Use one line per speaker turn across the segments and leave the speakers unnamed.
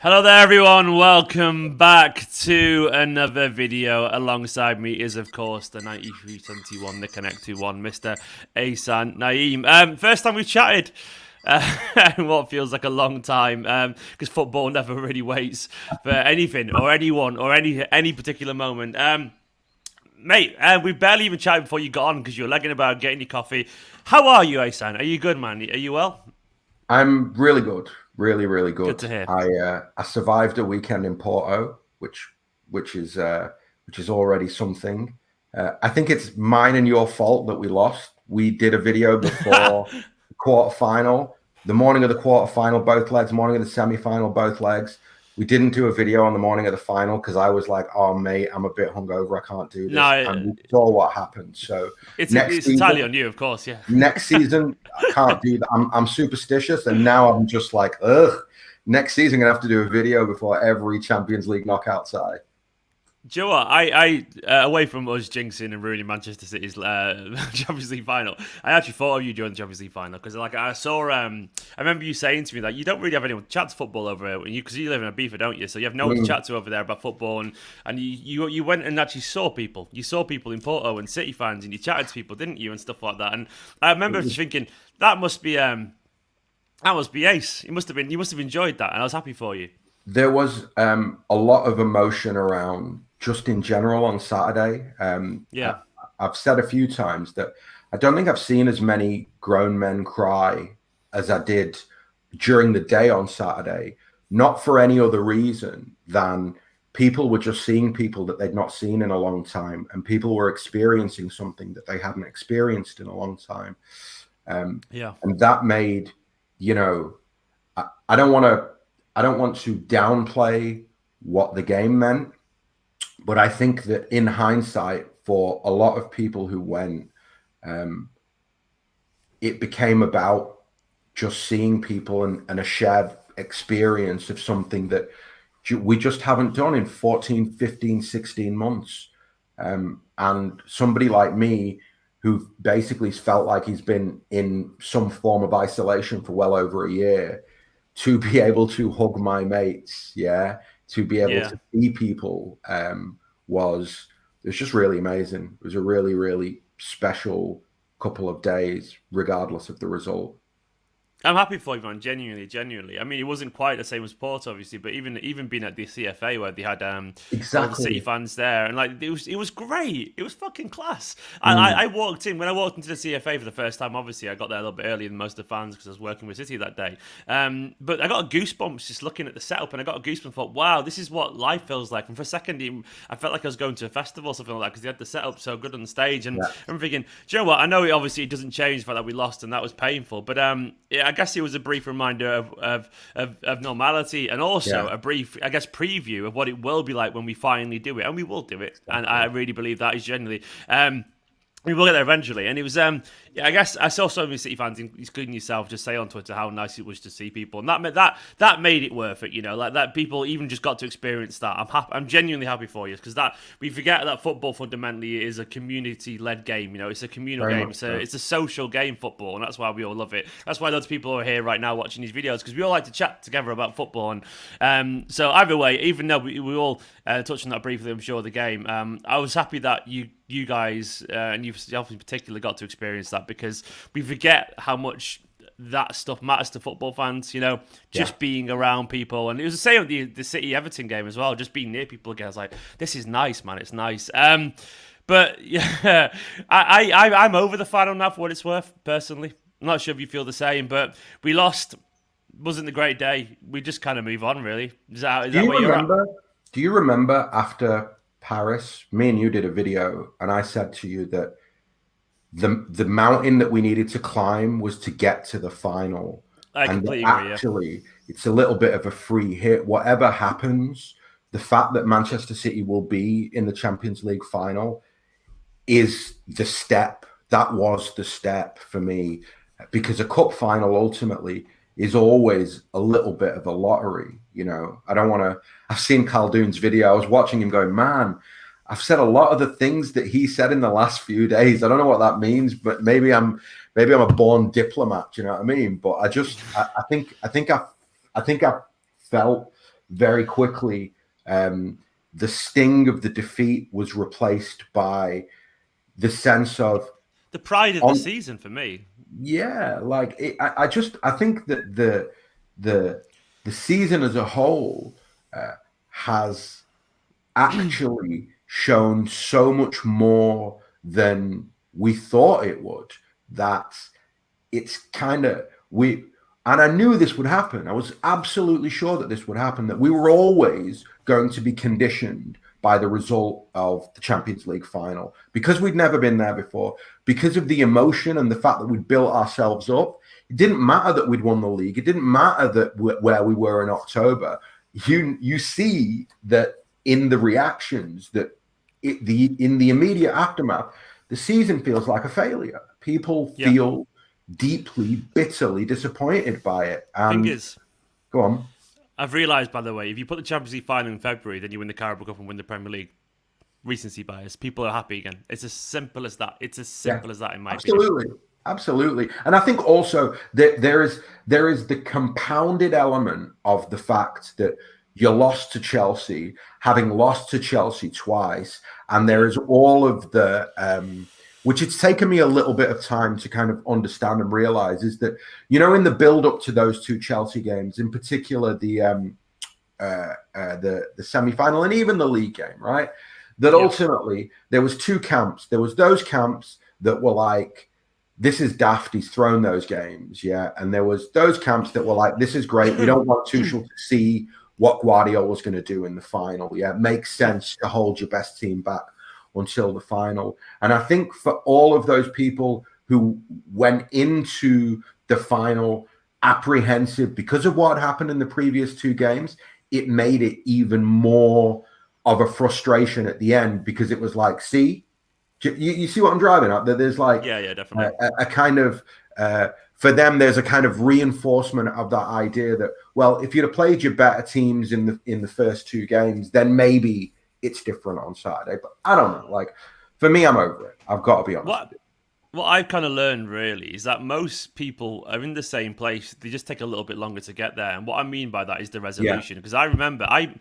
Hello there, everyone. Welcome back to another video. Alongside me is, of course, the 9321, the Connected One, Mr. Ahsan Naeem. First time we've chatted in what feels like a long time, because football never really waits for anything or anyone or any particular moment. Mate, we barely even chatted before you got on because you were lagging about getting your coffee. How are you, Ahsan? Are you good, man? Are you well?
I'm really good, really
Good
good.
to hear.
I survived a weekend in Porto, which is already something. I think it's mine and your fault that we lost. We did a video before the quarter final, the morning of the quarter final, both legs, morning of the semi final, both legs. We didn't do a video on the morning of the final because I was like, "Oh mate, I'm a bit hungover. I can't do this."
No,
And we saw what happened. So next
it's entirely
season,
on you, of course. Yeah.
next season I can't do that. I'm superstitious, and now I'm just like, ugh. Next season, I'm gonna have to do a video before every Champions League knockout side.
Do you know what? I away from us jinxing and ruining Manchester City's Champions League final, I actually thought of you during the Champions League final because, like, I saw, I remember you saying to me that you don't really have anyone to chat to football over here, because you live in Ibiza, don't you? So you have no one to chat to over there about football, and you went and actually saw people. You saw people in Porto and City fans, and you chatted to people, didn't you, and stuff like that. And I remember thinking that must be ace. You must have enjoyed that, and I was happy for you.
There was a lot of emotion around just in general on Saturday.
Yeah.
I've said a few times that I don't think I've seen as many grown men cry as I did during the day on Saturday, not for any other reason than people were just seeing people that they'd not seen in a long time, and people were experiencing something that they hadn't experienced in a long time.
Yeah.
And that made, you know, I don't want to downplay what the game meant, but I think that in hindsight, for a lot of people who went, it became about just seeing people and a shared experience of something that we just haven't done in 14, 15, 16 months. And somebody like me, who basically felt like he's been in some form of isolation for well over a year, to be able to hug my mates, to be able
Yeah.
to see people, was it was just really amazing. It was a really special couple of days, regardless of the result.
I'm happy for you, man. Genuinely. I mean, it wasn't quite the same as Porto, obviously, but even being at the CFA where they had all the City
Exactly.
fans there, and like it was great. It was fucking class.
Mm.
I walked in when I walked into the CFA for the first time. Obviously, I got there a little bit earlier than most of the fans because I was working with City that day. But I got a goosebumps just looking at the setup, and I got a goosebump. Thought, wow, this is what life feels like. And for a second, I felt like I was going to a festival or something like that because they had the setup so good on the stage. And
Yeah.
I'm thinking, do you know what? I know it doesn't change the fact that we lost and that was painful, but yeah, I guess it was a brief reminder of normality, and also
Yeah.
a brief, I guess, preview of what it will be like when we finally do it, and we will do it. And I really believe that is genuinely. We will get there eventually, and it was yeah. I guess I saw so many City fans, including yourself, just say on Twitter how nice it was to see people, and that made it worth it. You know, like that people even just got to experience that. I'm happy. I'm genuinely happy for you because that we forget that football fundamentally is a community-led game. You know, it's a communal
Very
game.
much
So
so.
it's a social game, football, and that's why we all love it. That's why loads of people are here right now watching these videos because we all like to chat together about football. And so either way, even though we all touched on that briefly, I'm sure the game. I was happy that you guys and yourself in particular got to experience that because we forget how much that stuff matters to football fans, you know,
Yeah.
just being around people. And it was the same with the City Everton game as well, just being near people again. I was like, this is nice, man, it's nice. But yeah, I'm over the final now for what it's worth, personally. I'm not sure if you feel the same, but we lost. Wasn't a great day. We just kind of move on, really. Is
Do
that
you
where you're at?
remember? Do you remember after Paris, me and you did a video, and I said to you that the mountain that we needed to climb was to get to the final,
I
and that
completely agree, yeah.
actually it's a little bit of a free hit. Whatever happens, the fact that Manchester City will be in the Champions League final is the step. That was the step for me because a cup final ultimately is always a little bit of a lottery. You know, I don't want to. I've seen Khaldoon's video. I was watching him going, man, I've said a lot of the things that he said in the last few days. I don't know what that means, but maybe I'm a born diplomat. Do you know what I mean? But I think I felt very quickly, the sting of the defeat was replaced by the sense of
the pride of the season for me.
Yeah, like I think that the season as a whole has actually shown so much more than we thought it would. That it's kind of and I knew this would happen. I was absolutely sure that this would happen, that we were always going to be conditioned by the result of the Champions League final, because we'd never been there before, because of the emotion and the fact that we'd built ourselves up. It didn't matter that we'd won the league. It didn't matter that where we were in October. You see that in the reactions, that in the immediate aftermath, the season feels like a failure. People feel deeply, bitterly disappointed by it.
Thing is,
go on.
I've realised, by the way, if you put the Champions League final in February, then you win the Carabao Cup and win the Premier League, recency bias, people are happy again. It's as simple as that. It's as simple as that, in my opinion.
Absolutely. And I think also that there is the compounded element of the fact that you lost to Chelsea, having lost to Chelsea twice, and there is all of the which it's taken me a little bit of time to kind of understand and realize, is that, in the build up to those two Chelsea games, in particular the semi-final and even the league game, right? That ultimately there was two camps. There was those camps that were like, this is daft, he's thrown those games, and there was those camps that were like, this is great, we don't want Tuchel to see what Guardiola was going to do in the final. It makes sense to hold your best team back until the final. And I think for all of those people who went into the final apprehensive because of what happened in the previous two games, it made it even more of a frustration at the end, because it was like, see, you see what I'm driving at? That there's like
definitely
a kind of for them, there's a kind of reinforcement of that idea that, well, if you'd have played your better teams in the first two games, then maybe it's different on Saturday. But I don't know. Like, for me, I'm over it. I've got to be honest with you.
What I've kind of learned, really, is that most people are in the same place. They just take a little bit longer to get there. And what I mean by that is the resolution. Because I remember, I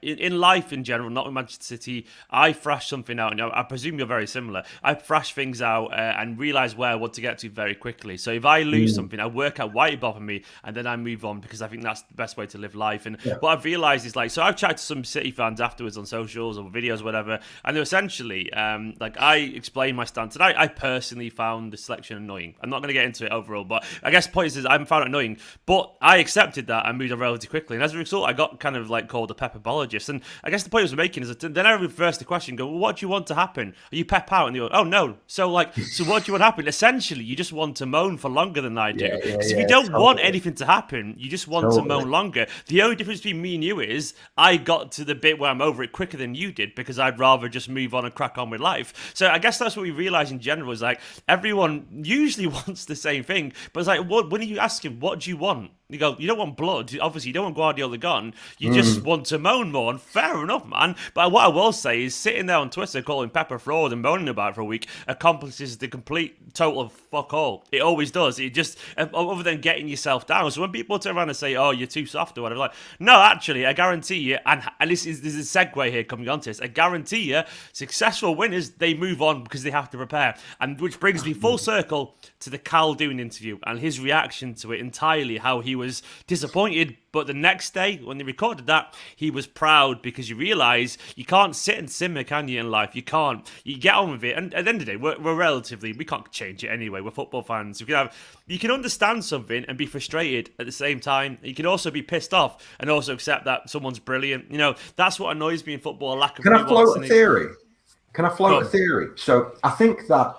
in life in general, not in Manchester City, I thrash something out. And I presume you're very similar. I thrash things out and realise where I want to get to very quickly. So if I lose something, I work out why it bothered me, and then I move on, because I think that's the best way to live life. And what I've realised is, like, so I've chatted to some City fans afterwards on socials or videos, whatever, and they're essentially, like, I explained my stance. And I personally found the selection annoying. I'm not going to get into it overall, but I guess the point is I found it annoying, but I accepted that and moved on relatively quickly, and as a result I got kind of like called a Pep apologist. And I guess the point I was making is that then I reversed the question, go, well, what do you want to happen? Are you Pep out? And they go, oh no. So what do you want to happen? Essentially you just want to moan for longer than I do. Because if you don't want anything to happen, you just want to moan longer. The only difference between me and you is I got to the bit where I'm over it quicker than you did, because I'd rather just move on and crack on with life. So I guess that's what we realize in general, is like, everyone usually wants the same thing, but it's like, when you ask him, what do you want? You go, you don't want blood. Obviously, you don't want Guardiola gone. You just want to moan more, and fair enough, man. But what I will say is, sitting there on Twitter calling Pep a fraud and moaning about it for a week accomplishes the complete total of fuck all. It always does. It just, other than getting yourself down. So when people turn around and say, oh, you're too soft or whatever, like, no, actually, I guarantee you, and this is a segue here coming on to this, I guarantee you, successful winners, they move on because they have to prepare. And which brings me full circle to the Khaldoon interview and his reaction to it entirely, how he was disappointed, but the next day when they recorded that, he was proud, because you realise you can't sit and simmer, can you, in life? You can't. You get on with it, and at the end of the day, we're relatively, we can't change it anyway. We're football fans. You can understand something and be frustrated at the same time. You can also be pissed off and also accept that someone's brilliant. That's what annoys me in football, a lack of
nuance. Can I float a theory? So I think that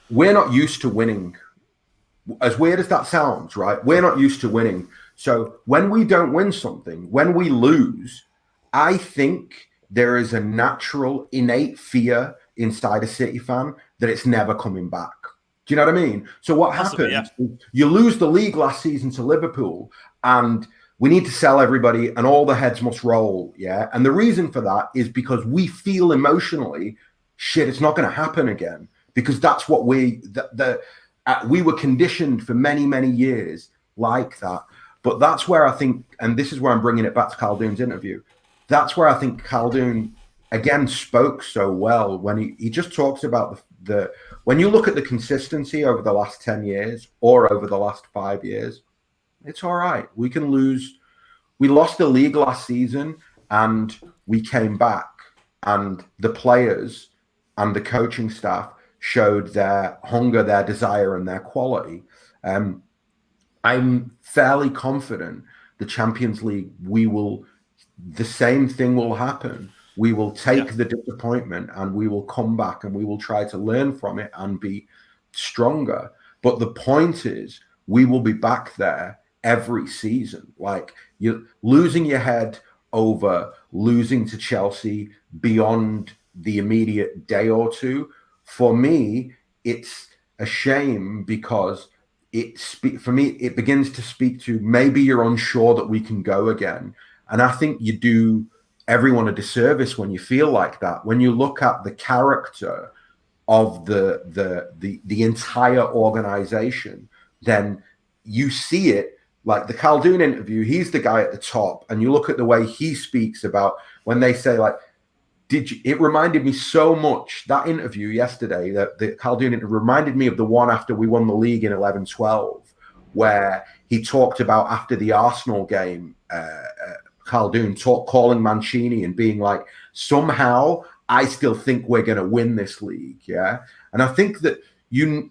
we're not used to winning. As weird as that sounds, right? We're not used to winning. So when we don't win something, when we lose, I think there is a natural, innate fear inside a City fan that it's never coming back. Do you know what I mean? So what happens? You lose the league last season to Liverpool, and we need to sell everybody, and all the heads must roll. Yeah. And the reason for that is because we feel emotionally, shit, it's not going to happen again, because that's what we were conditioned for many, many years like that. But that's where I think, and this is where I'm bringing it back to Khaldoon's interview. That's where I think Khaldoon again spoke so well when he just talks about the when you look at the consistency over the last 10 years or over the last 5 years, it's all right. We can lose. We lost the league last season and we came back, and the players and the coaching staff showed their hunger, their desire, and their quality. I'm fairly confident the Champions League, the same thing will happen. We will take the disappointment and we will come back and we will try to learn from it and be stronger. But the point is, we will be back there every season. Like, you're losing your head over losing to Chelsea beyond the immediate day or two. For me, it's a shame because for me, it begins to speak to maybe you're unsure that we can go again. And I think you do everyone a disservice when you feel like that. When you look at the character of the entire organization, then you see it. Like the Khaldoon interview, he's the guy at the top, and you look at the way he speaks about when they say, like, it reminded me so much, that interview yesterday, that the Khaldoon interview reminded me of the one after we won the league in 11-12, where he talked about after the Arsenal game, Khaldoon calling Mancini and being like, somehow I still think we're going to win this league. Yeah. And I think that the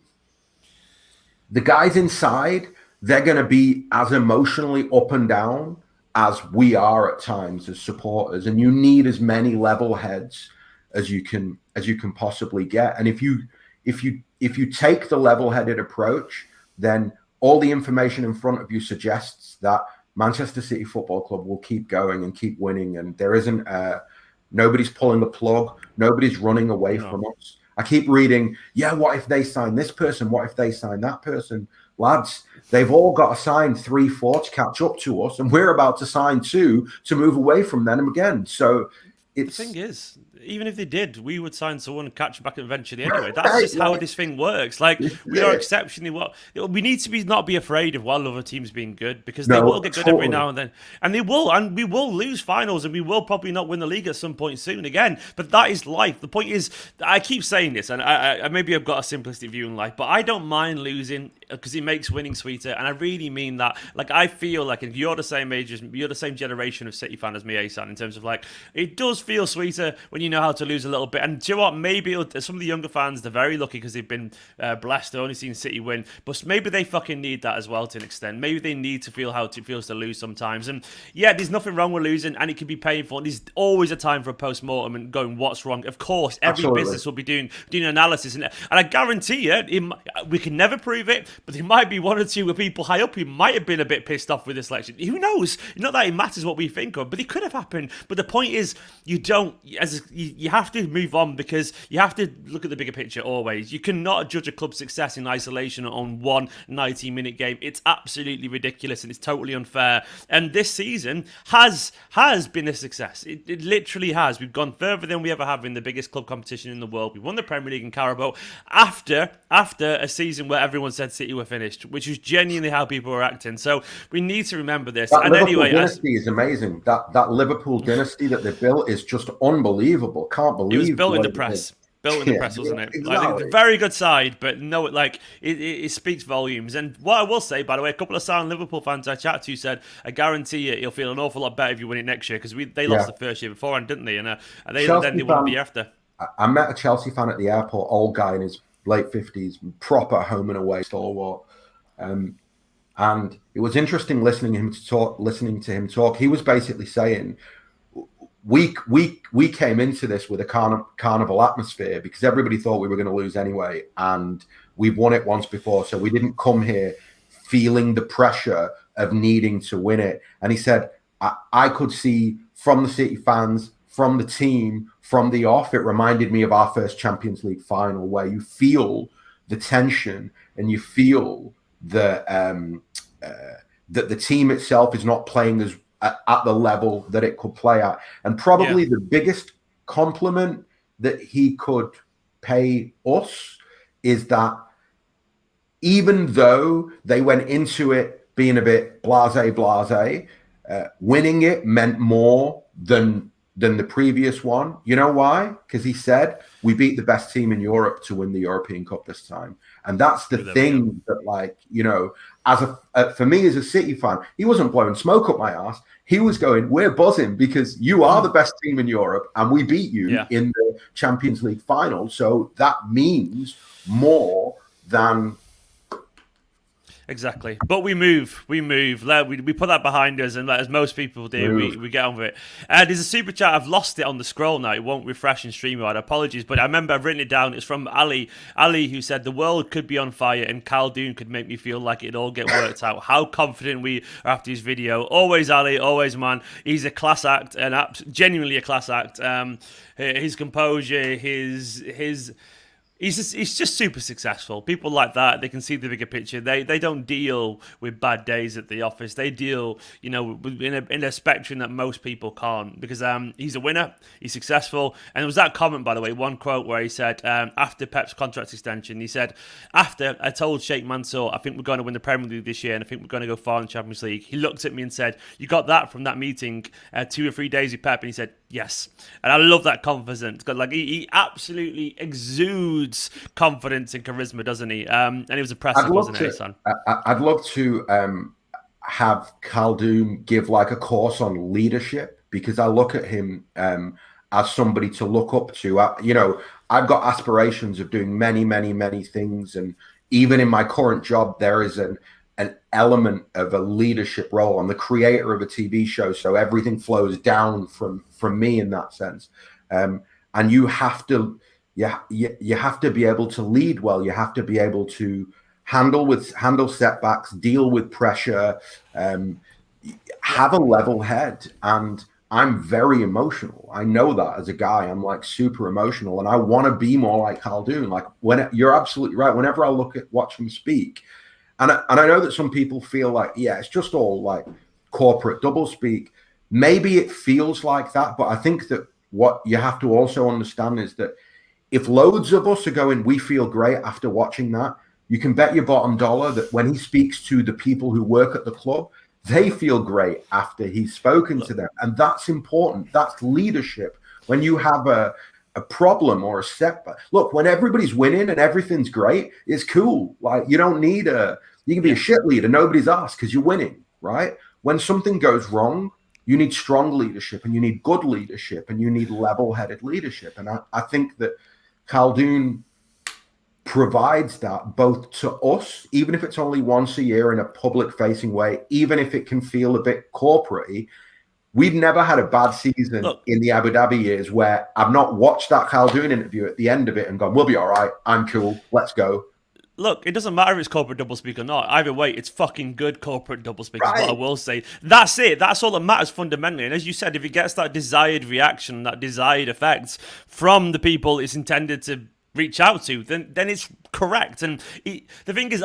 guys inside, they're going to be as emotionally up and down as we are at times as supporters, and you need as many level heads as you can possibly get. And if you take the level-headed approach, then all the information in front of you suggests that Manchester City Football Club will keep going and keep winning, and there isn't nobody's pulling the plug, nobody's running away from us. I keep reading, what if they sign this person? What if they sign that person? Lads, they've all got to sign 3-4 to catch up to us, and we're about to sign 2 to move away from them again. So
the thing is, even if they did, we would sign someone and catch back eventually anyway. That's just how this thing works. Like, we are exceptionally well. We need to not be afraid of while other teams being good, because they will get good every now and then, and we will lose finals, and we will probably not win the league at some point soon again. But that is life. The point is, I keep saying this, and I maybe I've got a simplistic view in life, but I don't mind losing because it makes winning sweeter, and I really mean that. Like, I feel like if you're the same age as you're the same generation of City fan as me, Ahsan, in terms of, like, it does feel sweeter when you know how to lose a little bit. And do you know what? Maybe some of the younger fans, they're very lucky because they've been blessed. They've only seen City win, but maybe they fucking need that as well to an extent. Maybe they need to feel how it feels to lose sometimes. And there's nothing wrong with losing, and it can be painful. And there's always a time for a post-mortem and going, what's wrong? Of course, every business will be doing analysis, and I guarantee you, we can never prove it, but there might be one or two people high up who might have been a bit pissed off with this selection. Who knows? Not that it matters what we think of, but it could have happened. But the point is, you have to move on, because you have to look at the bigger picture always. You cannot judge a club's success in isolation on one 90-minute game. It's absolutely ridiculous, and it's totally unfair. And this season has been a success. It literally has. We've gone further than we ever have in the biggest club competition in the world. We won the Premier League and Carabao after a season where everyone said City were finished, which is genuinely how people were acting. So we need to remember this.
That Liverpool dynasty is amazing. That Liverpool dynasty that they built is just unbelievable. Can't believe
it was built in the press. Built in the press, wasn't it?
Exactly.
Like, very good side, but no, like it speaks volumes. And what I will say, by the way, a couple of sound Liverpool fans I chatted to said, I guarantee you, he'll feel an awful lot better if you win it next year, because they lost the first year before, didn't they? And they won the year after.
I met a Chelsea fan at the airport, old guy in his late 50s, proper home and away stalwart. And it was interesting listening to him talk. He was basically saying, we came into this with a carnival atmosphere because everybody thought we were going to lose anyway, and we've won it once before, so we didn't come here feeling the pressure of needing to win it. And he said, I could see from the City fans, from the team, from the off, it reminded me of our first Champions League final, where you feel the tension and you feel that the team itself is not playing as at the level that it could play at. And probably the biggest compliment that he could pay us is that even though they went into it being a bit blase. Winning it meant more than the previous one. You know why? Because he said we beat the best team in Europe to win the European Cup this time, and that's the thing that, like, you know, as for me as a City fan, he wasn't blowing smoke up my ass. He was going, we're buzzing because you are the best team in Europe and we beat you in the Champions League final. So that means more than.
Exactly. But we move. We put that behind us, and as most people do, we get on with it. There's a super chat. I've lost it on the scroll now. It won't refresh in StreamYard. Apologies, but I remember I've written it down. It's from Ali. Ali, who said, the world could be on fire and Khaldoon could make me feel like it'd all get worked out. How confident we are after his video. Always Ali, always, man. He's a class act, and genuinely a class act. His composure, his He's just super successful. People like that, they can see the bigger picture. They don't deal with bad days at the office. They deal, you know, in a spectrum that most people can't, because he's a winner, he's successful. And there was that comment, by the way, one quote where he said, after Pep's contract extension, he said, after I told Sheikh Mansour, I think we're going to win the Premier League this year and I think we're going to go far in the Champions League, he looked at me and said, you got that from that meeting 2 or 3 days with Pep? And he said, yes. And I love that confidence, because like he absolutely exudes confidence and charisma, doesn't he? And it was impressive, wasn't it, Ahsan?
I'd love to have Khaldoon give like a course on leadership, because I look at him as somebody to look up to. You know, I've got aspirations of doing many things, and even in my current job, there is an element of a leadership role. I'm the creator of a TV show, so everything flows down from me in that sense. And you have to. You have to be able to lead well. You have to be able to handle setbacks, deal with pressure, have a level head. And I'm very emotional. I know that as a guy. I'm like super emotional, and I want to be more like Khaldoon. Like, you're absolutely right. Whenever I watch him speak, and I know that some people feel like, yeah, it's just all like corporate doublespeak. Maybe it feels like that, but I think that what you have to also understand is that if loads of us are going, we feel great after watching that, you can bet your bottom dollar that when he speaks to the people who work at the club, they feel great after he's spoken to them. And that's important. That's leadership. When you have a problem or a setback, look, when everybody's winning and everything's great, it's cool. Like, you don't need you can be a shit leader, nobody's asked, because you're winning, right? When something goes wrong, you need strong leadership, and you need good leadership, and you need level-headed leadership. And I think that Khaldoon provides that both to us, even if it's only once a year in a public-facing way, even if it can feel a bit corporate-y. We've never had a bad season in the Abu Dhabi years where I've not watched that Khaldoon interview at the end of it and gone, we'll be all right, I'm cool, let's go.
Look, it doesn't matter if it's corporate doublespeak or not. Either way, it's fucking good corporate doublespeak, is what I will say. That's it. That's all that matters fundamentally. And as you said, if it gets that desired reaction, that desired effect from the people it's intended to reach out to, then it's correct. And the thing is,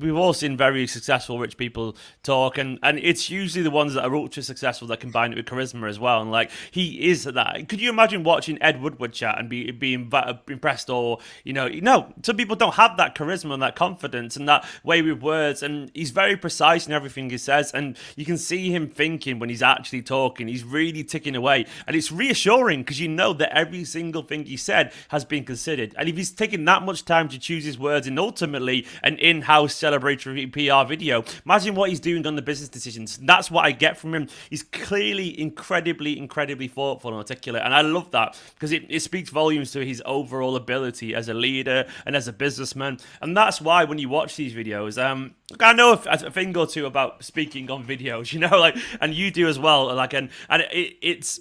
we've all seen very successful rich people talk, and it's usually the ones that are ultra successful that combine it with charisma as well. And like, he is that. Could you imagine watching Ed Woodward chat and being impressed? Or, some people don't have that charisma and that confidence and that way with words, and he's very precise in everything he says, and you can see him thinking when he's actually talking. He's really ticking away, and it's reassuring because you know that every single thing he said has been considered. And if he's taking that much time to choose his words in ultimately an in-house celebratory PR video, imagine what he's doing on the business decisions. That's what I get from him. He's clearly incredibly thoughtful and articulate, and I love that because it speaks volumes to his overall ability as a leader and as a businessman. And that's why when you watch these videos, I know a thing or two about speaking on videos, and you do as well. It's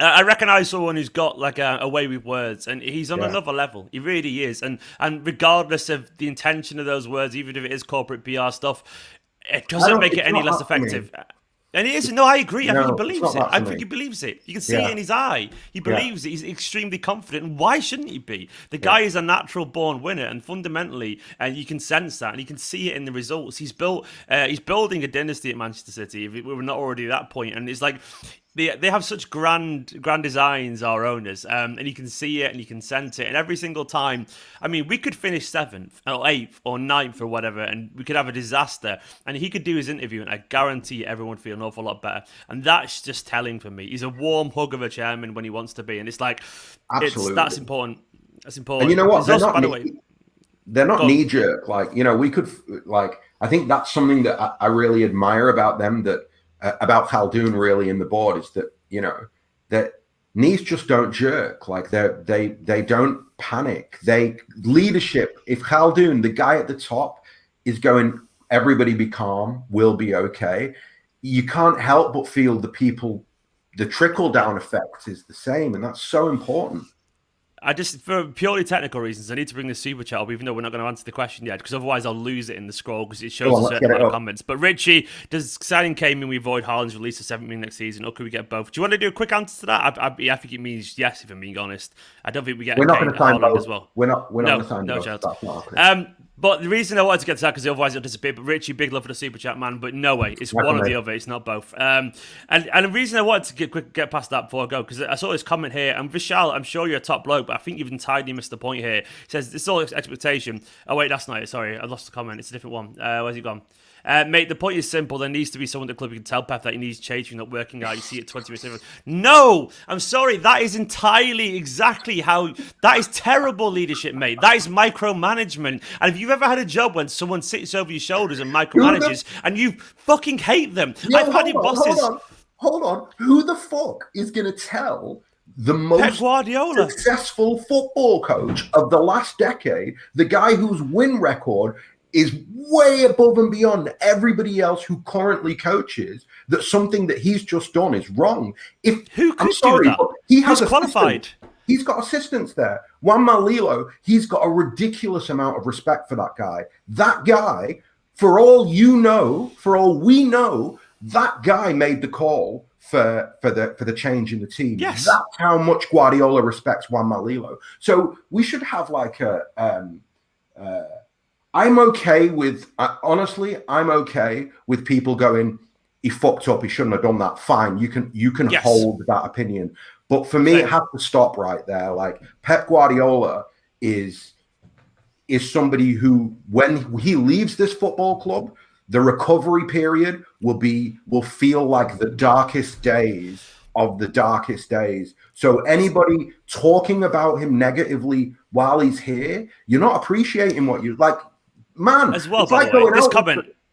I recognise someone who's got like a way with words, and he's on another level. He really is, and regardless of the intention of those words, even if it is corporate PR stuff, it doesn't make it any less effective. And it is. No, I agree. I think he believes it. I think he believes it. You can see it in his eye. He believes it. He's extremely confident. And why shouldn't he be? The guy is a natural born winner, and fundamentally, and you can sense that, and you can see it in the results. He's building a dynasty at Manchester City. If we were not already at that point, and it's like They have such grand designs, our owners, and you can see it and you can sense it. And every single time, I mean, we could finish 7th or 8th or 9th or whatever, and we could have a disaster. And he could do his interview, and I guarantee everyone would feel an awful lot better. And that's just telling for me. He's a warm hug of a chairman when he wants to be, and it's like, that's important. That's important.
And you know what?
There's also, by the way,
they're not knee jerk. Like, you know, we could I think that's something that I really admire about them, that about Khaldoon really in the board, is that, you know, that knees just don't jerk. Like they don't panic. Leadership. If Khaldoon, the guy at the top, is going, everybody be calm, we'll be okay, you can't help but feel the trickle down effect is the same, and that's so important.
I just, for purely technical reasons, I need to bring the super chat up, even though we're not going to answer the question yet, because otherwise I'll lose it in the scroll, because it shows a certain amount of comments. But Richie, does signing Kane mean we avoid Haaland's release to 7 million next season, or could we get both? Do you want to do a quick answer to that? I think it means yes, if I'm being honest. I don't think we get Kane and Haaland as well.
We're not going to sign both.
Chance. But the reason I wanted to get to that, because otherwise it'll disappear. But Richie, big love for the super chat, man. But no way, it's one or the other. It's not both. And the reason I wanted to get past that before I go, because I saw this comment here, and Vishal, I'm sure you're a top bloke, but I think you've entirely missed the point here. It says it's all expectation. Oh wait, that's not it. Sorry, I lost the comment. It's a different one. Where's it gone? Mate, the point is simple. There needs to be someone at the club who can tell Pep that he needs changing, not working out. You see it 20 minutes. No, I'm sorry. That is entirely exactly how. That is terrible leadership, mate. That is micromanagement. And if you've ever had a job when someone sits over your shoulders and micromanages, and you fucking hate them, I've had bosses.
Hold on. Who the fuck is going to tell the most
Pep Guardiola,
successful football coach of the last decade, the guy whose win record is way above and beyond everybody else who currently coaches, that something that he's just done is wrong?
Who could do that?
He has
qualified.
He's got assistants there. Juan Malilo, he's got a ridiculous amount of respect for that guy. That guy, for all we know, that guy made the call for the change in the team.
Yes.
That's how much Guardiola respects Juan Malilo. So we should have like I'm okay with people going, he fucked up, he shouldn't have done that. Fine, you can hold that opinion. But for me, it has to stop right there. Like, Pep Guardiola is somebody who, when he leaves this football club, the recovery period will feel like the darkest days of the darkest days. So anybody talking about him negatively while he's here, you're not appreciating what you like. Man,
as well, by the way,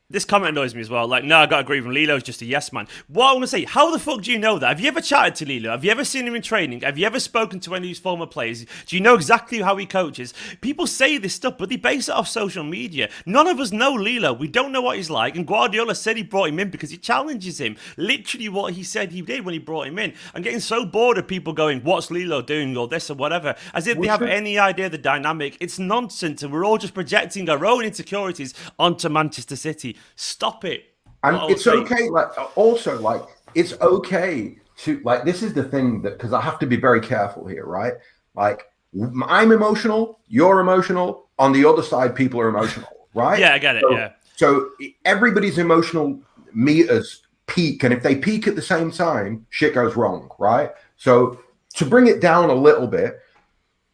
this comment annoys me as well. Like, no, I got to agree with him. Lilo's just a yes man. What I want to say, how the fuck do you know that? Have you ever chatted to Lilo? Have you ever seen him in training? Have you ever spoken to any of his former players? Do you know exactly how he coaches? People say this stuff, but they base it off social media. None of us know Lilo. We don't know what he's like. And Guardiola said he brought him in because he challenges him. Literally what he said he did when he brought him in. I'm getting so bored of people going, what's Lilo doing, or this or whatever, as if they have any idea of the dynamic. It's nonsense, and we're all just projecting our own insecurities onto Manchester City. Stop it.
And it's okay. It's okay to, like, this is the thing, that, because I have to be very careful here, right? Like, I'm emotional, you're emotional, on the other side, people are emotional, right?
Yeah, I get it.
So everybody's emotional meters peak, and if they peak at the same time, shit goes wrong, right? So to bring it down a little bit,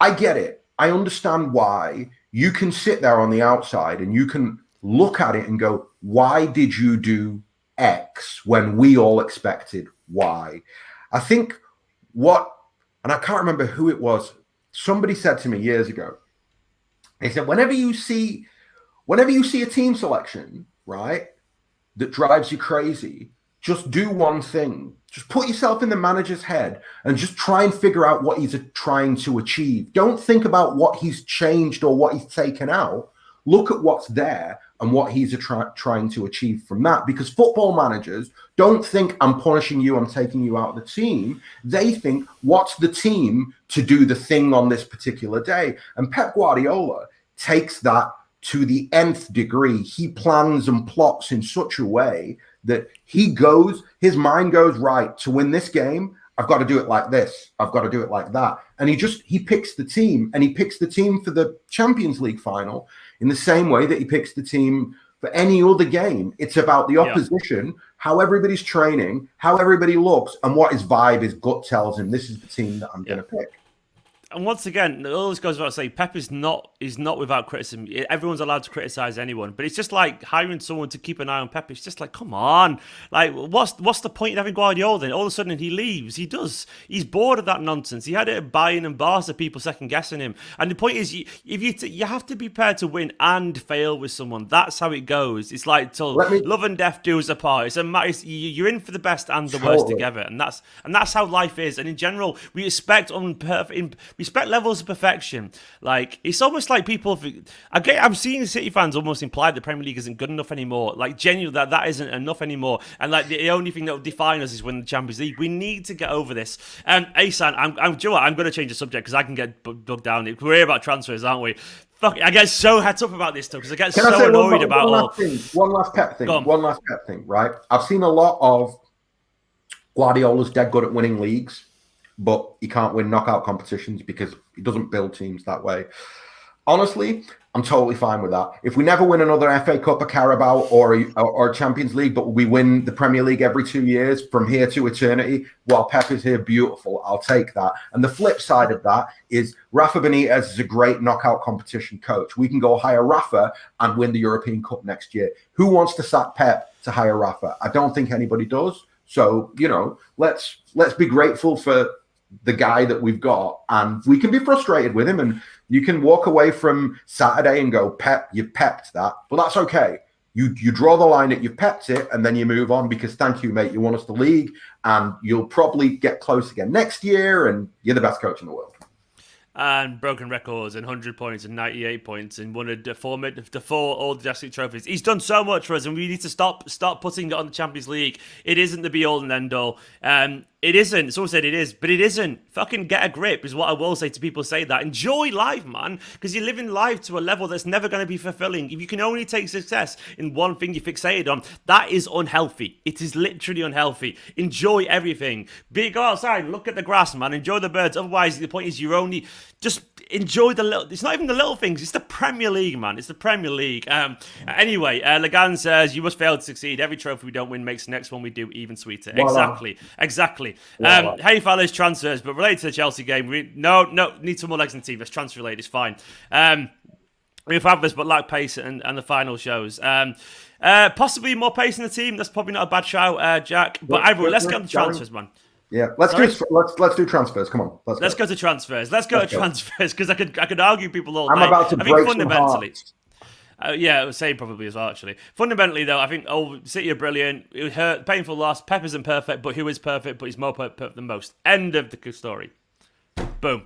I get it. I understand why you can sit there on the outside and you can look at it and go, why did you do X when we all expected Y? I think and I can't remember who it was, somebody said to me years ago, they said, whenever you see a team selection, right, that drives you crazy, just do one thing. Just put yourself in the manager's head and just try and figure out what he's trying to achieve. Don't think about what he's changed or what he's taken out. Look at what's there and what he's trying to achieve from that. Because football managers don't think, I'm punishing you, I'm taking you out of the team. They think, what's the team to do the thing on this particular day? And Pep Guardiola takes that to the nth degree. He plans and plots in such a way that his mind goes, right, to win this game, I've got to do it like this. I've got to do it like that. And he picks the team, and he picks the team for the Champions League final in the same way that he picks the team for any other game. It's about the opposition, how everybody's training, how everybody looks, and what his vibe, his gut tells him. This is the team that I'm going to pick.
And once again, all this goes without saying, Pep is not without criticism. Everyone's allowed to criticize anyone, but it's just like hiring someone to keep an eye on Pep. It's just like, come on, like what's the point in having Guardiola? Then all of a sudden he leaves. He's bored of that nonsense. He had it at Bayern and Barca, people second guessing him. And the point is, you have to be prepared to win and fail with someone. That's how it goes. It's like till love and death do us apart. You're in for the best and the worst together, and that's how life is. And in general, we expect levels of perfection. Like, it's almost like people. I'm seeing City fans almost imply the Premier League isn't good enough anymore. Like, genuinely, that isn't enough anymore. And like, the only thing that will define us is winning the Champions League. We need to get over this. Ahsan, I'm going to change the subject because I can get dug down. We're here about transfers, aren't we? Fuck, I get so het up about this stuff because I get so annoyed about all.
One last Pep thing, right? I've seen a lot of Guardiola's dead good at winning leagues, but he can't win knockout competitions because he doesn't build teams that way. Honestly, I'm totally fine with that. If we never win another FA Cup, a Carabao, or Champions League, but we win the Premier League every 2 years from here to eternity, while Pep is here, beautiful. I'll take that. And the flip side of that is Rafa Benitez is a great knockout competition coach. We can go hire Rafa and win the European Cup next year. Who wants to sack Pep to hire Rafa? I don't think anybody does. So, let's be grateful for the guy that we've got, and we can be frustrated with him, and you can walk away from Saturday and go, Pep, you pepped that. But that's okay. You draw the line at you've pepped it, and then you move on because thank you, mate. You won us the league, and you'll probably get close again next year, and you're the best coach in the world.
And broken records and 100 points and 98 points and won the four all the trophies. He's done so much for us, and we need to stop putting it on the Champions League. It isn't the be all and end all. It isn't. Someone said it is, but it isn't. Fucking get a grip is what I will say to people say that. Enjoy life, man, because you're living life to a level that's never going to be fulfilling. If you can only take success in one thing you're fixated on, that is unhealthy. It is literally unhealthy. Enjoy everything. Go outside, look at the grass, man. Enjoy the birds. Otherwise, the point is you're only just enjoy the little. It's not even the little things. It's the Premier League, man. It's the Premier League. Anyway, Lagan says you must fail to succeed. Every trophy we don't win makes the next one we do even sweeter. Voilà. Exactly. Hey, fellas, transfers, but related to the Chelsea game, need some more legs in the team. Let's transfer related. It's fine. We've had this, but lack pace and the final shows. Possibly more pace in the team. That's probably not a bad shout, Jack. But either way, let's get on the transfers, man.
Yeah, let's do transfers. Come on, let's go to
transfers. Let's go to transfers because I could argue people all day.
I'm about to break some hearts.
Yeah, same probably as well, actually. Fundamentally, though, I think City are brilliant. It hurt, painful loss. Pep isn't perfect, but who is perfect? But he's more perfect than most. End of the story. Boom.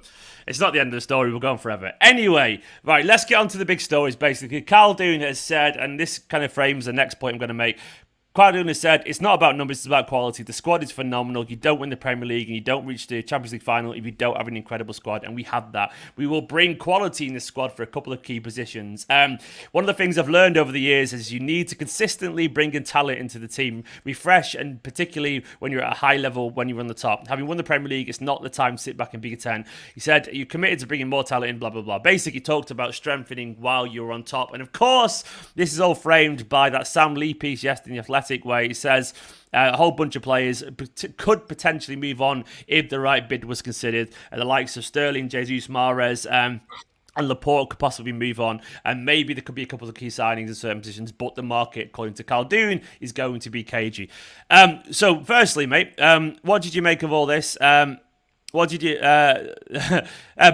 It's not the end of the story. We'll go on forever. Anyway, right, let's get on to the big stories, basically. Khaldoon has said, and this kind of frames the next point I'm going to make, Khaldoon has said, it's not about numbers, it's about quality. The squad is phenomenal. You don't win the Premier League and you don't reach the Champions League final if you don't have an incredible squad, and we have that. We will bring quality in this squad for a couple of key positions. One of the things I've learned over the years is you need to consistently bring in talent into the team. Refresh, and particularly when you're at a high level, when you're on the top. Having won the Premier League, it's not the time to sit back and be a 10. He said, you're committed to bringing more talent in, blah, blah, blah. Basically, talked about strengthening while you're on top. And of course, this is all framed by that Sam Lee piece yesterday in The Athletic, where he says a whole bunch of players could potentially move on if the right bid was considered. The likes of Sterling, Jesus, Mahrez, and Laporte could possibly move on, and maybe there could be a couple of key signings in certain positions, but the market, according to Khaldoon, is going to be cagey. So firstly, mate, what did you make of all this? What did you...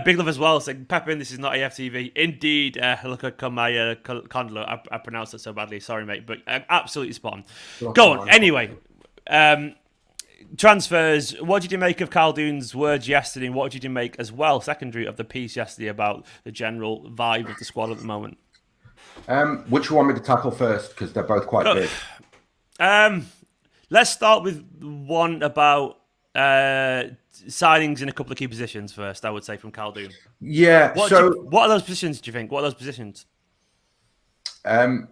Big Love as well, saying, Pepin, this is not AFTV. Indeed, look at my Condolo. I pronounced it so badly. Sorry, mate, but absolutely spot on. Go on. Anyway, transfers. What did you make of Khaldoon's words yesterday, and what did you make as well, secondary, of the piece yesterday about the general vibe of the squad at the moment?
Which one want me to tackle first? Because they're both quite big.
Let's start with one about... signings in a couple of key positions first, I would say, from Khaldoon.
Yeah.
What are those positions, do you think? What are those positions?
I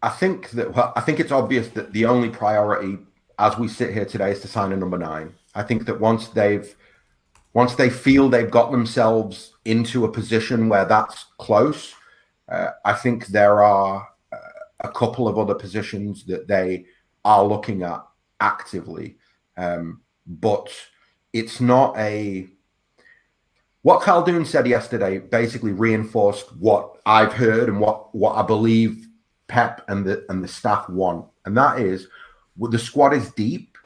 think it's obvious that the only priority as we sit here today is to sign a number 9. I think that once they feel they've got themselves into a position where that's close, I think there are a couple of other positions that they are looking at actively. But it's not what Khaldoon said yesterday basically reinforced what I've heard and what I believe Pep and the staff want. And that is, the squad is deep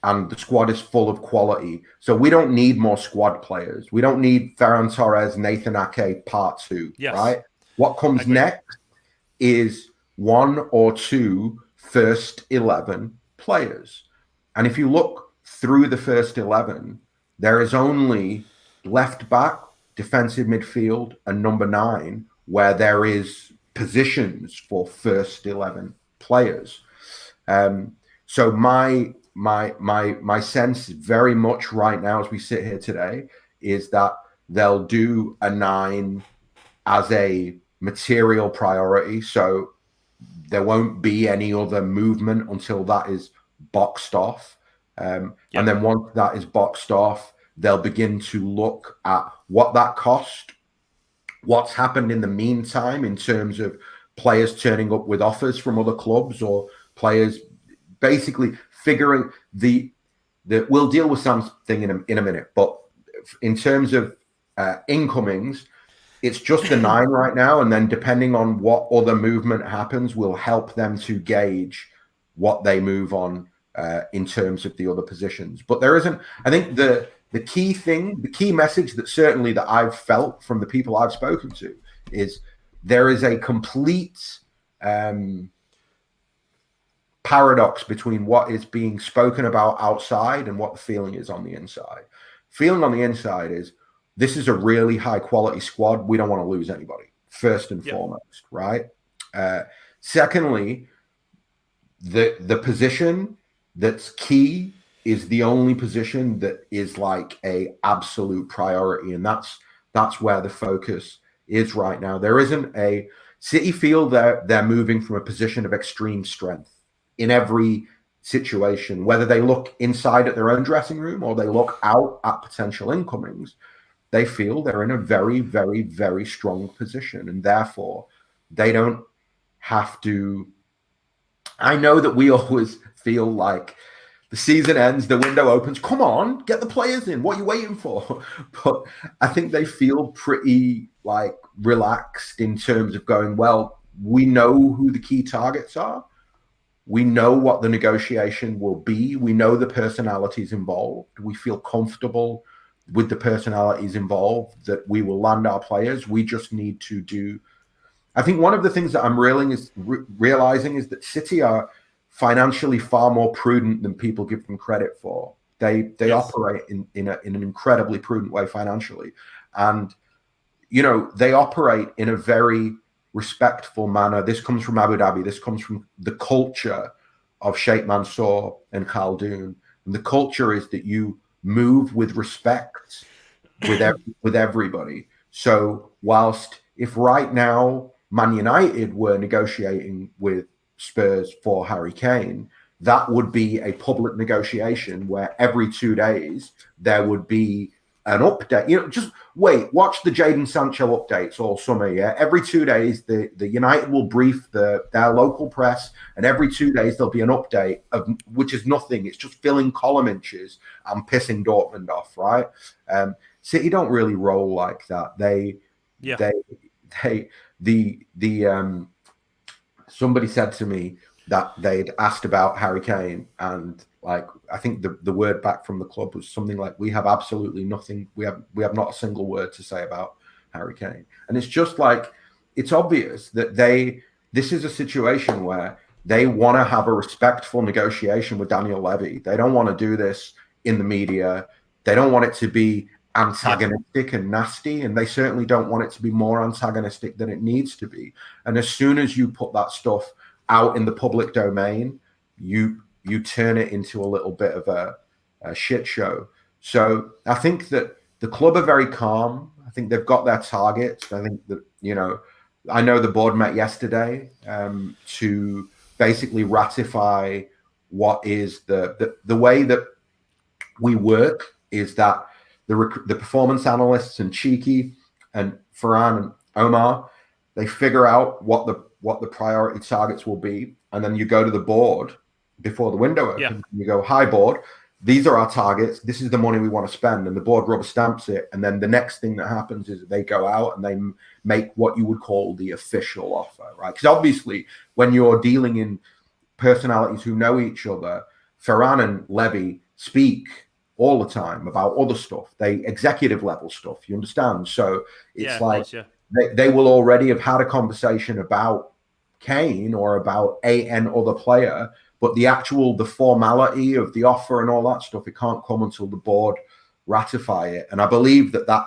and the squad is full of quality. So we don't need more squad players. We don't need Ferran Torres, Nathan Ake part 2, right? What comes next is 1 or 2 first 11 players. And if you look through the first 11, there is only left back, defensive midfield, and number 9 where there is positions for first 11 players. So my sense very much right now as we sit here today is that they'll do a 9 as a material priority. So there won't be any other movement until that is boxed off. And then once that is boxed off, they'll begin to look at what that cost, what's happened in the meantime in terms of players turning up with offers from other clubs or players basically figuring we'll deal with something in a minute. But in terms of incomings, it's just the 9 right now. And then depending on what other movement happens will help them to gauge what they move on in terms of the other positions. But there isn't, I think the key thing, the key message that certainly that I've felt from the people I've spoken to is there is a complete paradox between what is being spoken about outside and what the feeling is on the inside. Feeling on the inside is this is a really high quality squad. We don't want to lose anybody, first and foremost, right? Secondly, the position that's key is the only position that is like a absolute priority, and that's where the focus is right now. There isn't a City feel they're moving from a position of extreme strength in every situation, whether they look inside at their own dressing room or they look out at potential incomings. They feel they're in a very, very, very strong position, and therefore they don't have to. I know that we always feel like the season ends, the window opens. Come on, get the players in. What are you waiting for? But I think they feel pretty like relaxed in terms of going, well, we know who the key targets are. We know what the negotiation will be. We know the personalities involved. We feel comfortable with the personalities involved that we will land our players. We just need to do. I think one of the things that I'm realizing is that City are financially far more prudent than people give them credit for. They operate in an incredibly prudent way financially, and they operate in a very respectful manner. This comes from Abu Dhabi. This comes from the culture of Sheikh Mansour and Khaldoon. And the culture is that you move with respect with everybody. So whilst if right now Man United were negotiating with Spurs for Harry Kane, that would be a public negotiation where every 2 days there would be an update. Just wait, watch the Jadon Sancho updates all summer. Yeah, every 2 days the United will brief their local press, and every 2 days there'll be an update of which is nothing. It's just filling column inches and pissing Dortmund off, right? City don't really roll like that. Somebody said to me that they'd asked about Harry Kane, and like I think the word back from the club was something like, "We have absolutely nothing. We have not a single word to say about Harry Kane." And it's just like it's obvious that this is a situation where they want to have a respectful negotiation with Daniel Levy. They don't want to do this in the media. They don't want it to be antagonistic and nasty, and they certainly don't want it to be more antagonistic than it needs to be. And as soon as you put that stuff out in the public domain, you turn it into a little bit of a shit show. So I think that the club are very calm. I think they've got their targets. I think that, I know the board met yesterday to basically ratify what is the way that we work is that the performance analysts and Cheeky and Farhan and Omar, they figure out what what the priority targets will be, and then you go to the board before the window opens.
Yeah.
And you go, hi board, these are our targets. This is the money we want to spend. And the board rubber stamps it. And then the next thing that happens is they go out and they make what you would call the official offer, right? Because obviously when you're dealing in personalities who know each other, Ferran and Levy speak all the time about other stuff, executive level stuff, you understand? So it's they will already have had a conversation about Kane or about an other player, but the formality of the offer and all that stuff, it can't come until the board ratify it. And I believe that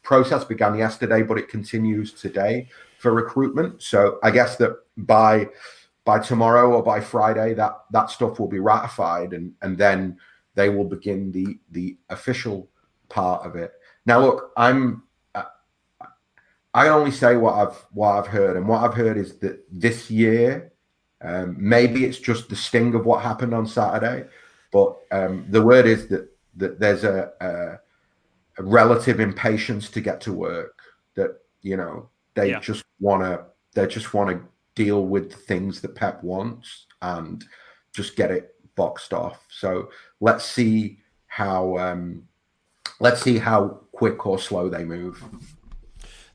process began yesterday, but it continues today for recruitment. So I guess that by tomorrow or by Friday, that stuff will be ratified, and then they will begin the official part of it. Now, look, I only say what I've heard, and what I've heard is that this year, maybe it's just the sting of what happened on Saturday, but the word is that there's a relative impatience to get to work. That they just want to deal with the things that Pep wants and just get it boxed off. So let's see how quick or slow they move.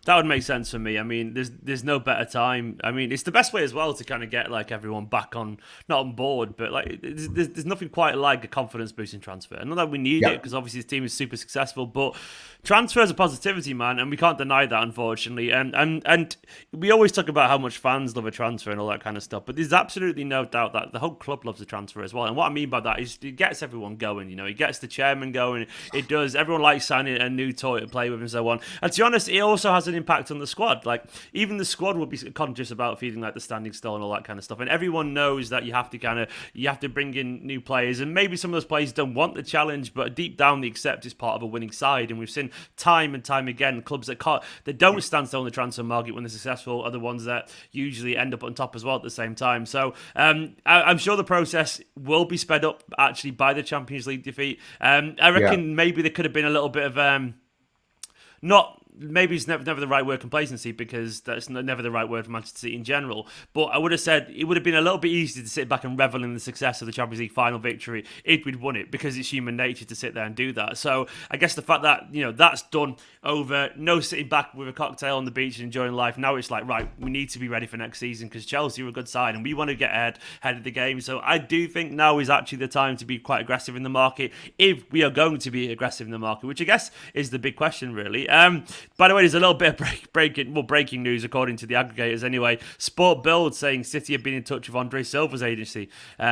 That would make sense for me. I mean, there's no better time. I mean, it's the best way as well to kind of get like everyone back on, not on board, but like there's nothing quite like a confidence boosting transfer. Not that we need it, because obviously this team is super successful, but transfers are positivity, man, and we can't deny that, unfortunately. And we always talk about how much fans love a transfer and all that kind of stuff, but there's absolutely no doubt that the whole club loves a transfer as well. And what I mean by that is it gets everyone going. It gets the chairman going. It does. Everyone likes signing a new toy to play with and so on. And to be honest, it also has an impact on the squad. Like, even the squad will be conscious about feeling like the standing still and all that kind of stuff. And everyone knows that you have to bring in new players, and maybe some of those players don't want the challenge, but deep down they accept it's part of a winning side. And we've seen time and time again clubs that don't stand still in the transfer market when they're successful are the ones that usually end up on top as well at the same time. So I'm sure the process will be sped up actually by the Champions League defeat. I reckon maybe there could have been a little bit of maybe it's never the right word, complacency, because that's never the right word for Manchester City in general. But I would have said it would have been a little bit easier to sit back and revel in the success of the Champions League final victory if we'd won it, because it's human nature to sit there and do that. So I guess the fact that that's done over, no sitting back with a cocktail on the beach and enjoying life. Now it's like, right, we need to be ready for next season because Chelsea are a good side and we want to get ahead of the game. So I do think now is actually the time to be quite aggressive in the market, if we are going to be aggressive in the market, which I guess is the big question, really. By the way, there's a little bit of breaking news according to the aggregators anyway. Sport Build saying City have been in touch with Bernardo Silva's agency,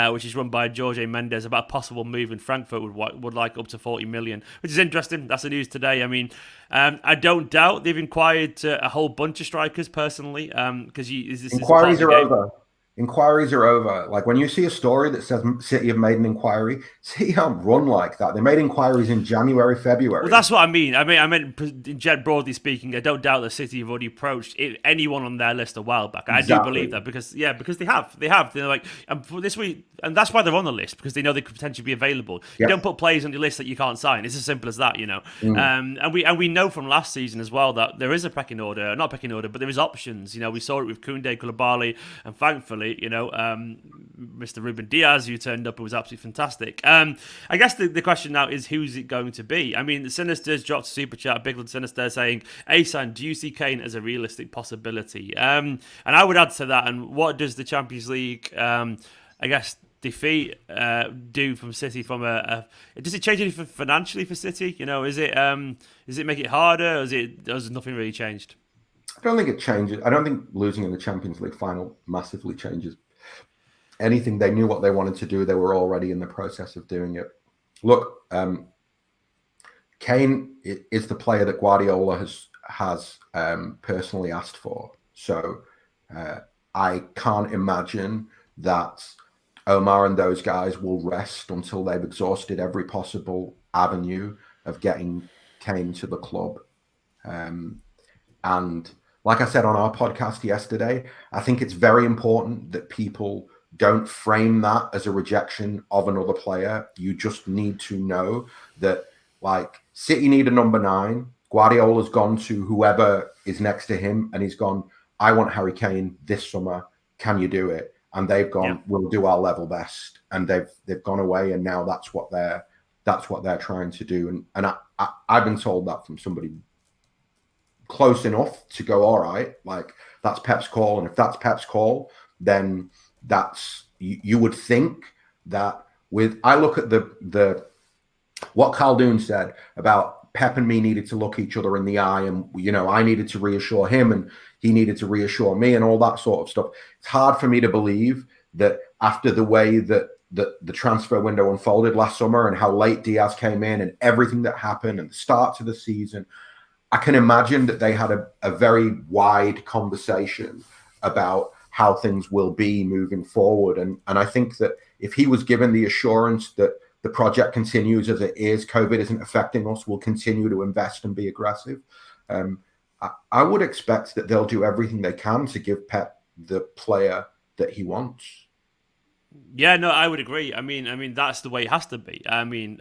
which is run by Jorge Mendes, about a possible move in Frankfurt would like up to 40 million, which is interesting. That's the news today. I mean, I don't doubt they've inquired to a whole bunch of strikers personally, because
inquiries are over. Inquiries are over. Like, when you see a story that says City have made an inquiry, City aren't run like that. They made inquiries in January, February.
Well, that's what I mean. I meant broadly speaking, I don't doubt that City have already approached anyone on their list a while back. Exactly. I do believe that because they have. They're like, for this week, and that's why they're on the list, because they know they could potentially be available. Yep. You don't put players on your list that you can't sign. It's as simple as that, And we know from last season as well that there is a not pecking order, but there is options. We saw it with Koundé, Koulibaly, and thankfully, Mr. Ruben Diaz, who turned up, who was absolutely fantastic. I guess the question now is, who's it going to be? I mean, the Sinisters dropped a super chat, Big Lord Sinister, saying, Ahsan, do you see Kane as a realistic possibility? And I would add to that, and what does the Champions League, defeat do from City? Does it change anything financially for City? Does it make it harder, or has nothing really changed?
I don't think it changes. I don't think losing in the Champions League final massively changes anything. They knew what they wanted to do. They were already in the process of doing it. Look, Kane is the player that Guardiola has personally asked for. So I can't imagine that Omar and those guys will rest until they've exhausted every possible avenue of getting Kane to the club. And like I said on our podcast yesterday, I think it's very important that people don't frame that as a rejection of another player. You just need to know that, like, City need a number 9. Guardiola's gone to whoever is next to him and he's gone, I want Harry Kane this summer. Can you do it? And they've gone, we'll do our level best. And they've gone away, and now that's what they're trying to do. And I've been told that from somebody close enough to go, all right, like that's Pep's call. And if that's Pep's call, then that's, you would think that I look at the what Khaldoon said about Pep and me needed to look each other in the eye, and I needed to reassure him and he needed to reassure me and all that sort of stuff. It's hard for me to believe that after the way that the transfer window unfolded last summer and how late Diaz came in and everything that happened and the start to the season, I can imagine that they had a very wide conversation about how things will be moving forward. And I think that if he was given the assurance that the project continues as it is, COVID isn't affecting us, we'll continue to invest and be aggressive, I would expect that they'll do everything they can to give Pep the player that he wants.
Yeah, no, I would agree. I mean, that's the way it has to be. I mean,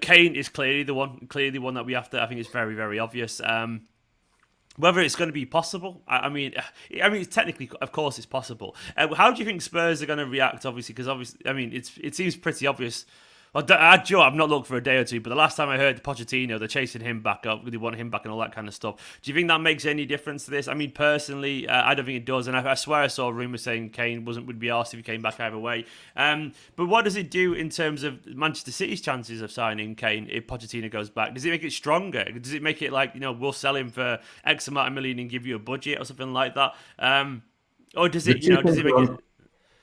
Kane is clearly the one that we have to. I think it's very, very obvious. Whether it's going to be possible, I mean, technically, of course, it's possible. How do you think Spurs are going to react? Obviously, because I mean, it seems pretty obvious. Well, Joe, I've not looked for a day or two, but the last time I heard Pochettino, they're chasing him back up. They want him back and all that kind of stuff. Do you think that makes any difference to this? I mean, personally, I don't think it does. And I swear I saw rumours saying Kane would be asked if he came back either way. But what does it do in terms of Manchester City's chances of signing Kane if Pochettino goes back? Does it make it stronger? Does it make it like, we'll sell him for X amount of million and give you a budget or something like that? Or does it, does it make it...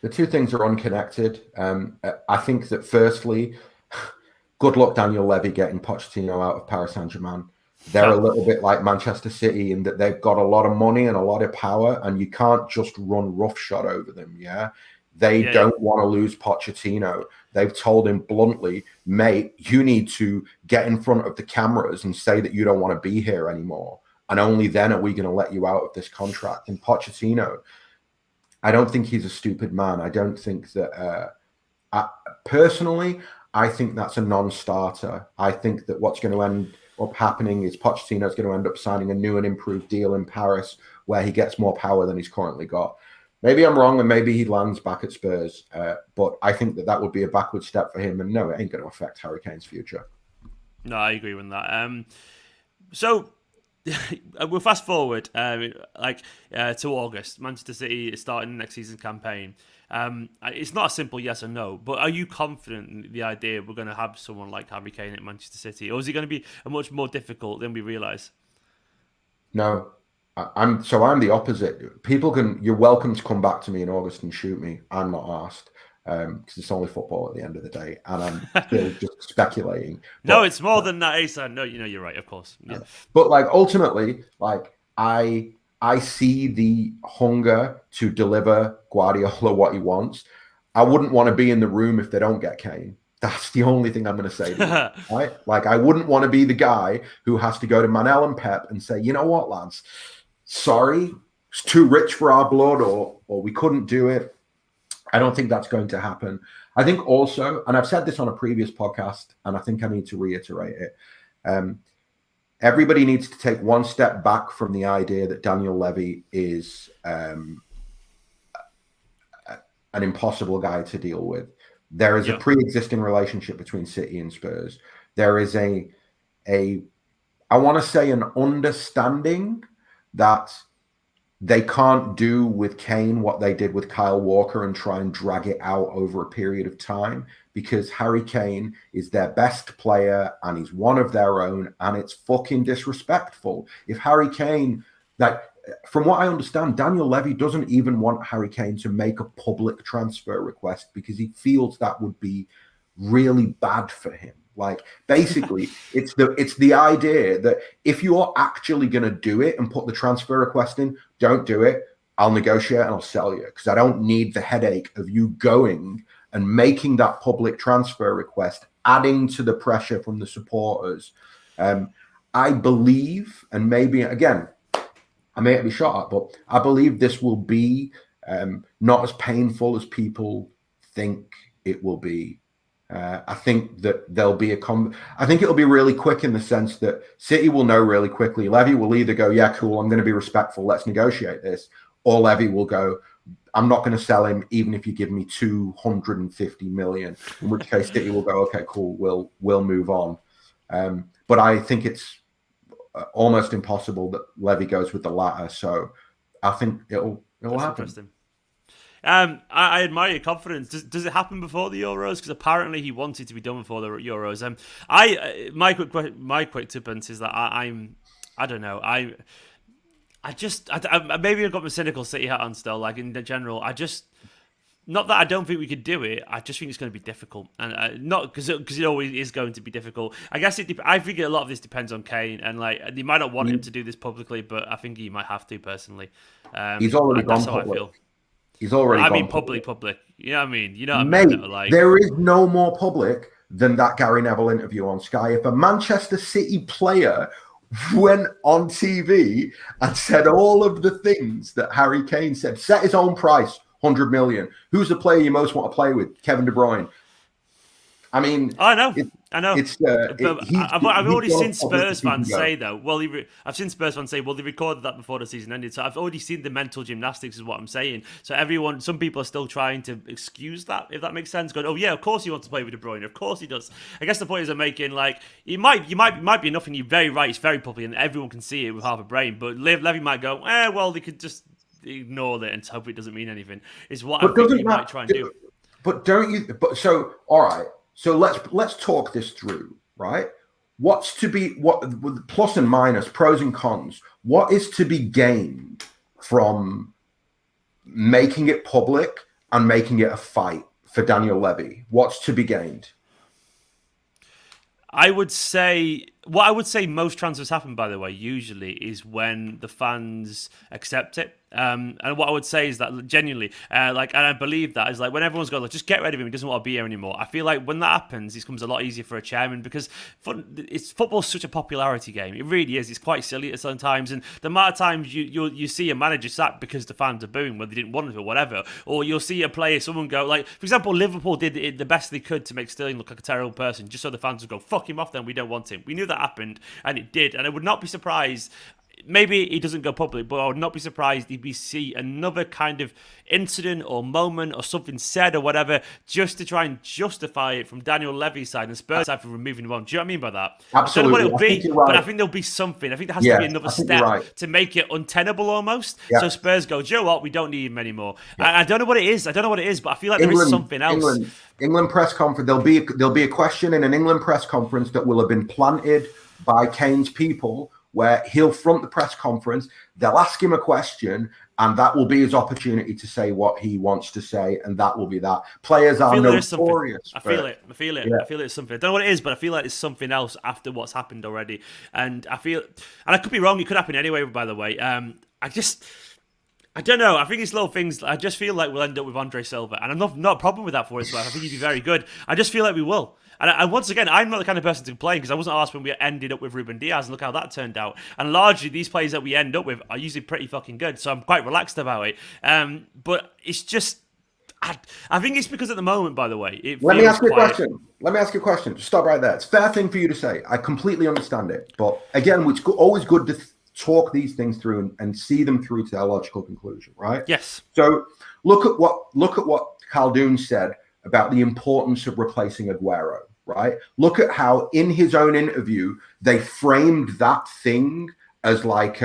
The two things are unconnected. I think that firstly, good luck Daniel Levy getting Pochettino out of Paris Saint-Germain. They're a little bit like Manchester City in that they've got a lot of money and a lot of power, and you can't just run roughshod over them. Yeah, they don't want to lose Pochettino. They've told him bluntly, mate, you need to get in front of the cameras and say that you don't want to be here anymore, and only then are we going to let you out of this contract. And Pochettino, I don't think he's a stupid man. I don't think that personally, I think that's a non-starter. I think that what's going to end up happening is Pochettino's going to end up signing a new and improved deal in Paris where he gets more power than he's currently got. Maybe I'm wrong and maybe he lands back at Spurs, but I think that would be a backward step for him, and no, it ain't going to affect Harry Kane's future.
No, I agree with that. So we'll fast forward to August. Manchester City is starting the next season's campaign. It's not a simple yes or no, but are you confident in the idea we're going to have someone like Harry Kane at Manchester City, or is it going to be much more difficult than we realise?
No, I'm the opposite. You're welcome to come back to me in August and shoot me. I'm not asked. Because it's only football at the end of the day, and I'm still just speculating.
No, it's more than that, Ahsan. No, you're right, of course. Yeah.
But ultimately, I see the hunger to deliver Guardiola what he wants. I wouldn't want to be in the room if they don't get Kane. That's the only thing I'm going to say to you, right? I wouldn't want to be the guy who has to go to Manel and Pep and say, you know what, lads, sorry, it's too rich for our blood, or we couldn't do it. I don't think that's going to happen. I think also, and I've said this on a previous podcast, and I think I need to reiterate it, everybody needs to take one step back from the idea that Daniel Levy is an impossible guy to deal with. There is a pre-existing relationship between City and Spurs. There is I want to say, an understanding that they can't do with Kane what they did with Kyle Walker and try and drag it out over a period of time, because Harry Kane is their best player and he's one of their own, and it's fucking disrespectful. If Harry Kane, from what I understand, Daniel Levy doesn't even want Harry Kane to make a public transfer request because he feels that would be really bad for him. Basically, it's the idea that if you're actually going to do it and put the transfer request in, don't do it. I'll negotiate and I'll sell you, because I don't need the headache of you going and making that public transfer request, adding to the pressure from the supporters. I believe, and maybe, again, I may be shot at, but I believe this will be not as painful as people think it will be. I think that there'll be I think it'll be really quick in the sense that City will know really quickly. Levy will either go, yeah, cool, I'm going to be respectful, let's negotiate this, or Levy will go, I'm not going to sell him even if you give me 250 million. In which case, City will go, okay, cool, we'll move on. But I think it's almost impossible that Levy goes with the latter. So I think it'll happen.
Interesting. I admire your confidence. Does it happen before the Euros? Because apparently he wanted to be done before the Euros. My quick tip is that I don't know. I maybe I've got my cynical City hat on still. Like in general, not that I don't think we could do it. I just think it's going to be difficult, and not because it always is going to be difficult. I guess I think a lot of this depends on Kane, and like they might not want him to do this publicly, but I think he might have to personally.
He's already gone
public.
That's how I feel. He's already.
I mean, public. You know what I mean? You know what
Mate,
I mean? Like,
there is no more public than that Gary Neville interview on Sky. If a Manchester City player went on TV and said all of the things that Harry Kane said, set his own price, 100 million. Who's the player you most want to play with? Kevin De Bruyne. I mean,
I know. I've already seen Spurs fans say though. Well, I've seen Spurs fans say, well, they recorded that before the season ended. So I've already seen the mental gymnastics, is what I'm saying. So some people are still trying to excuse that, if that makes sense. Going, oh yeah, of course he wants to play with De Bruyne. Of course he does. I guess the point is I'm making, like, you might be enough, and you're very right. It's very public, and everyone can see it with half a brain. But Levy might go, well, they could just ignore it and hope it doesn't mean anything. Is what I think he might try and do.
But don't you? But so all right. So let's talk this through, right? What's to be with plus and minus, pros and cons? What is to be gained from making it public and making it a fight for Daniel Levy? What's to be gained?
I would say most transfers happen, by the way, usually is when the fans accept it. And what I would say is that genuinely, and I believe that is like when everyone's going, like, just get rid of him, he doesn't want to be here anymore. I feel like when that happens, it becomes a lot easier for a chairman because football's such a popularity game. It really is. It's quite silly at some times, and the amount of times you see a manager sacked because the fans are booing whether they didn't want it or whatever, or you'll see a player, someone go, like, for example, Liverpool did the best they could to make Sterling look like a terrible person, just so the fans would go, fuck him off then, we don't want him. We knew that happened, and it did, and I would not be surprised. Maybe he doesn't go public, but I would not be surprised if we see another kind of incident or moment or something said or whatever just to try and justify it from Daniel Levy's side and Spurs' side for removing him on. Do you know what I mean by that?
Absolutely.
I don't know what it'll be, but I think there'll be something. I think there has to be another step to make it untenable almost. Yeah. So Spurs go, do you know what? We don't need him anymore. Yeah. I don't know what it is. But I feel like there is something else.
England press conference. There'll be a question in an England press conference that will have been planted by Kane's people, where he'll front the press conference, they'll ask him a question, and that will be his opportunity to say what he wants to say, and that will be that. Players are notorious.
I feel it. Yeah. I feel it's something. I don't know what it is, but I feel like it's something else after what's happened already. And I could be wrong, it could happen anyway, by the way. I don't know. I think it's little things. I just feel like we'll end up with Andre Silva, and I'm not a problem with that for his life. I think he'd be very good. I just feel like we will. And once again, I'm not the kind of person to complain because I wasn't asked when we ended up with Ruben Diaz, and look how that turned out. And largely, these players that we end up with are usually pretty fucking good, so I'm quite relaxed about it. But it's just, I think it's because at the moment, by the way,
Let me ask you a question. Just stop right there. It's a fair thing for you to say. I completely understand it. But again, it's always good to talk these things through and see them through to their logical conclusion, right?
Yes.
So look at what Khaldoon said about the importance of replacing Aguero, right? Look at how in his own interview they framed that thing as like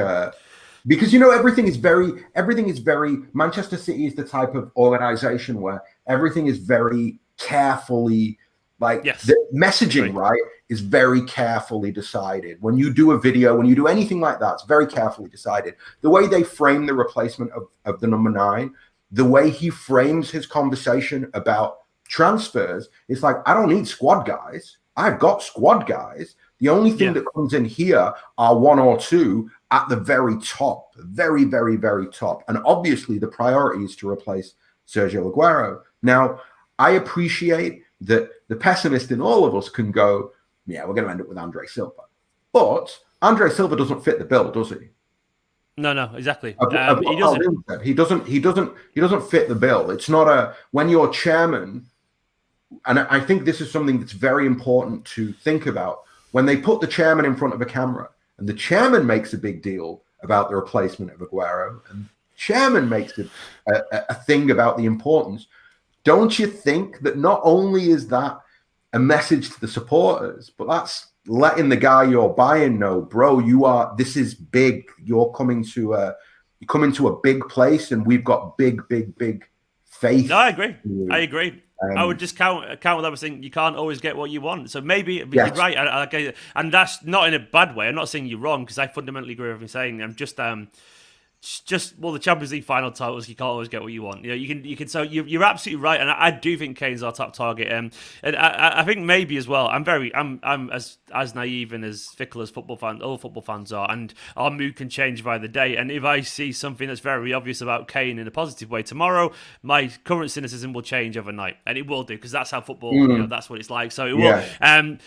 because everything is very Manchester City is the type of organization where everything is very carefully, like, the messaging, right, is very carefully decided. When you do a video, when you do anything like that, it's very carefully decided. The way they frame the replacement of the number 9, the way he frames his conversation about transfers, it's like, I don't need squad guys. I've got squad guys. The only thing that comes in here are 1 or 2 at the very top, very, very, very top. And obviously the priority is to replace Sergio Aguero. Now, I appreciate that the pessimist in all of us can go, yeah, we're going to end up with Andre Silva. But Andre Silva doesn't fit the bill, does he?
No, exactly.
He doesn't fit the bill. It's not when your chairman and I think this is something that's very important to think about when they put the chairman in front of a camera, and the chairman makes a big deal about the replacement of Aguero, and chairman makes a thing about the importance. Don't you think that not only is that a message to the supporters, but that's letting the guy you're buying know, bro, this is big. You're coming to a big place, and we've got big faith.
No, I agree. I would just count with that by saying you can't always get what you want. So maybe but
yes.
you're right, and that's not in a bad way. I'm not saying you're wrong because I fundamentally agree with what you're saying. I'm just the Champions League final titles, you can't always get what you want. You can. So you're absolutely right, and I do think Kane's our top target. And I think maybe as well. I'm as naive and as fickle as all football fans are, and our mood can change by the day. And if I see something that's very obvious about Kane in a positive way tomorrow, my current cynicism will change overnight, and it will do because that's how football. That's what it's like. So it will.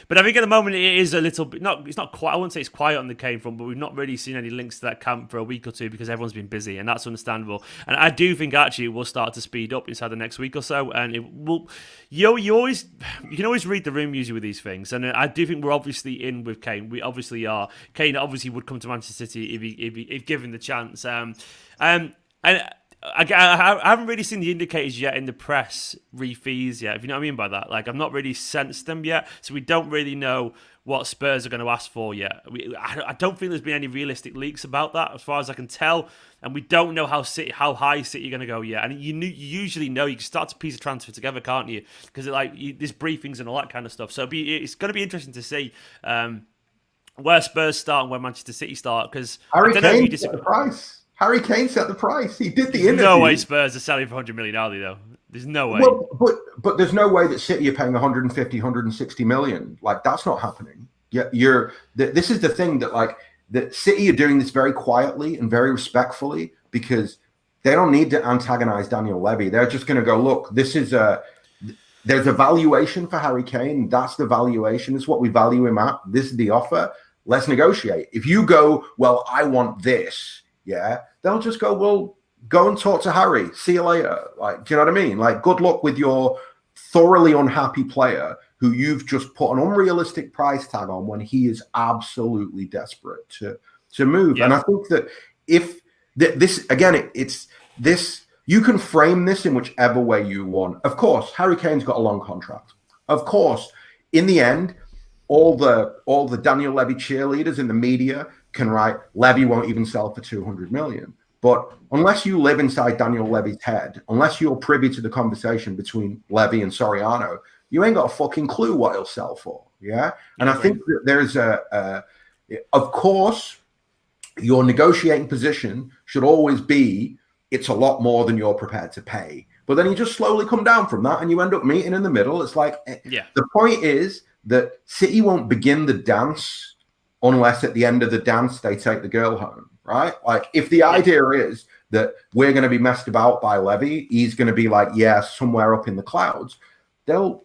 But I think at the moment it is a little bit It's not quite. I wouldn't say it's quiet on the Kane front, but we've not really seen any links to that camp for a week or two because everyone's been busy, and that's understandable. And I do think actually it will start to speed up inside the next week or so, and it will. You can always read the room usually with these things, and I do think we're obviously in with Kane. We obviously are. Kane obviously would come to Manchester City if given the chance. And I haven't really seen the indicators yet in the press re-fees yet, if you know what I mean by that. Like, I've not really sensed them yet, so we don't really know what Spurs are going to ask for yet. I don't think there's been any realistic leaks about that, as far as I can tell, and we don't know how high City are going to go yet. And you usually know, you can start to piece a transfer together, can't you? Because there's briefings and all that kind of stuff. So it's going to be interesting to see where Spurs start and where Manchester City start. Because
Harry Kane set the price. Harry Kane set the price. He did the interview.
No way Spurs are selling for 100 million, are they, though? There's no way.
Well, but there's no way that City are paying 150, 160 million. Like, that's not happening. This is the thing that City are doing this very quietly and very respectfully because they don't need to antagonize Daniel Levy. They're just going to go, look, there's a valuation for Harry Kane. That's the valuation. It's what we value him at. This is the offer. Let's negotiate. If you go, well, I want this, they'll just go, well, go and talk to Harry. See you later. Like, do you know what I mean? Like, good luck with your thoroughly unhappy player who you've just put an unrealistic price tag on when he is absolutely desperate to move. Yeah. And I think that if this, again, it's this, you can frame this in whichever way you want. Of course, Harry Kane's got a long contract. Of course, in the end, all the Daniel Levy cheerleaders in the media can write, Levy won't even sell for 200 million. But unless you live inside Daniel Levy's head, unless you're privy to the conversation between Levy and Soriano, you ain't got a fucking clue what he'll sell for. Yeah. And I think that there's of course, your negotiating position should always be, it's a lot more than you're prepared to pay. But then you just slowly come down from that and you end up meeting in the middle. It's like, the point is that City won't begin the dance unless at the end of the dance, they take the girl home. Right? Like, if the idea is that we're going to be messed about by Levy, he's going to be like, somewhere up in the clouds, they'll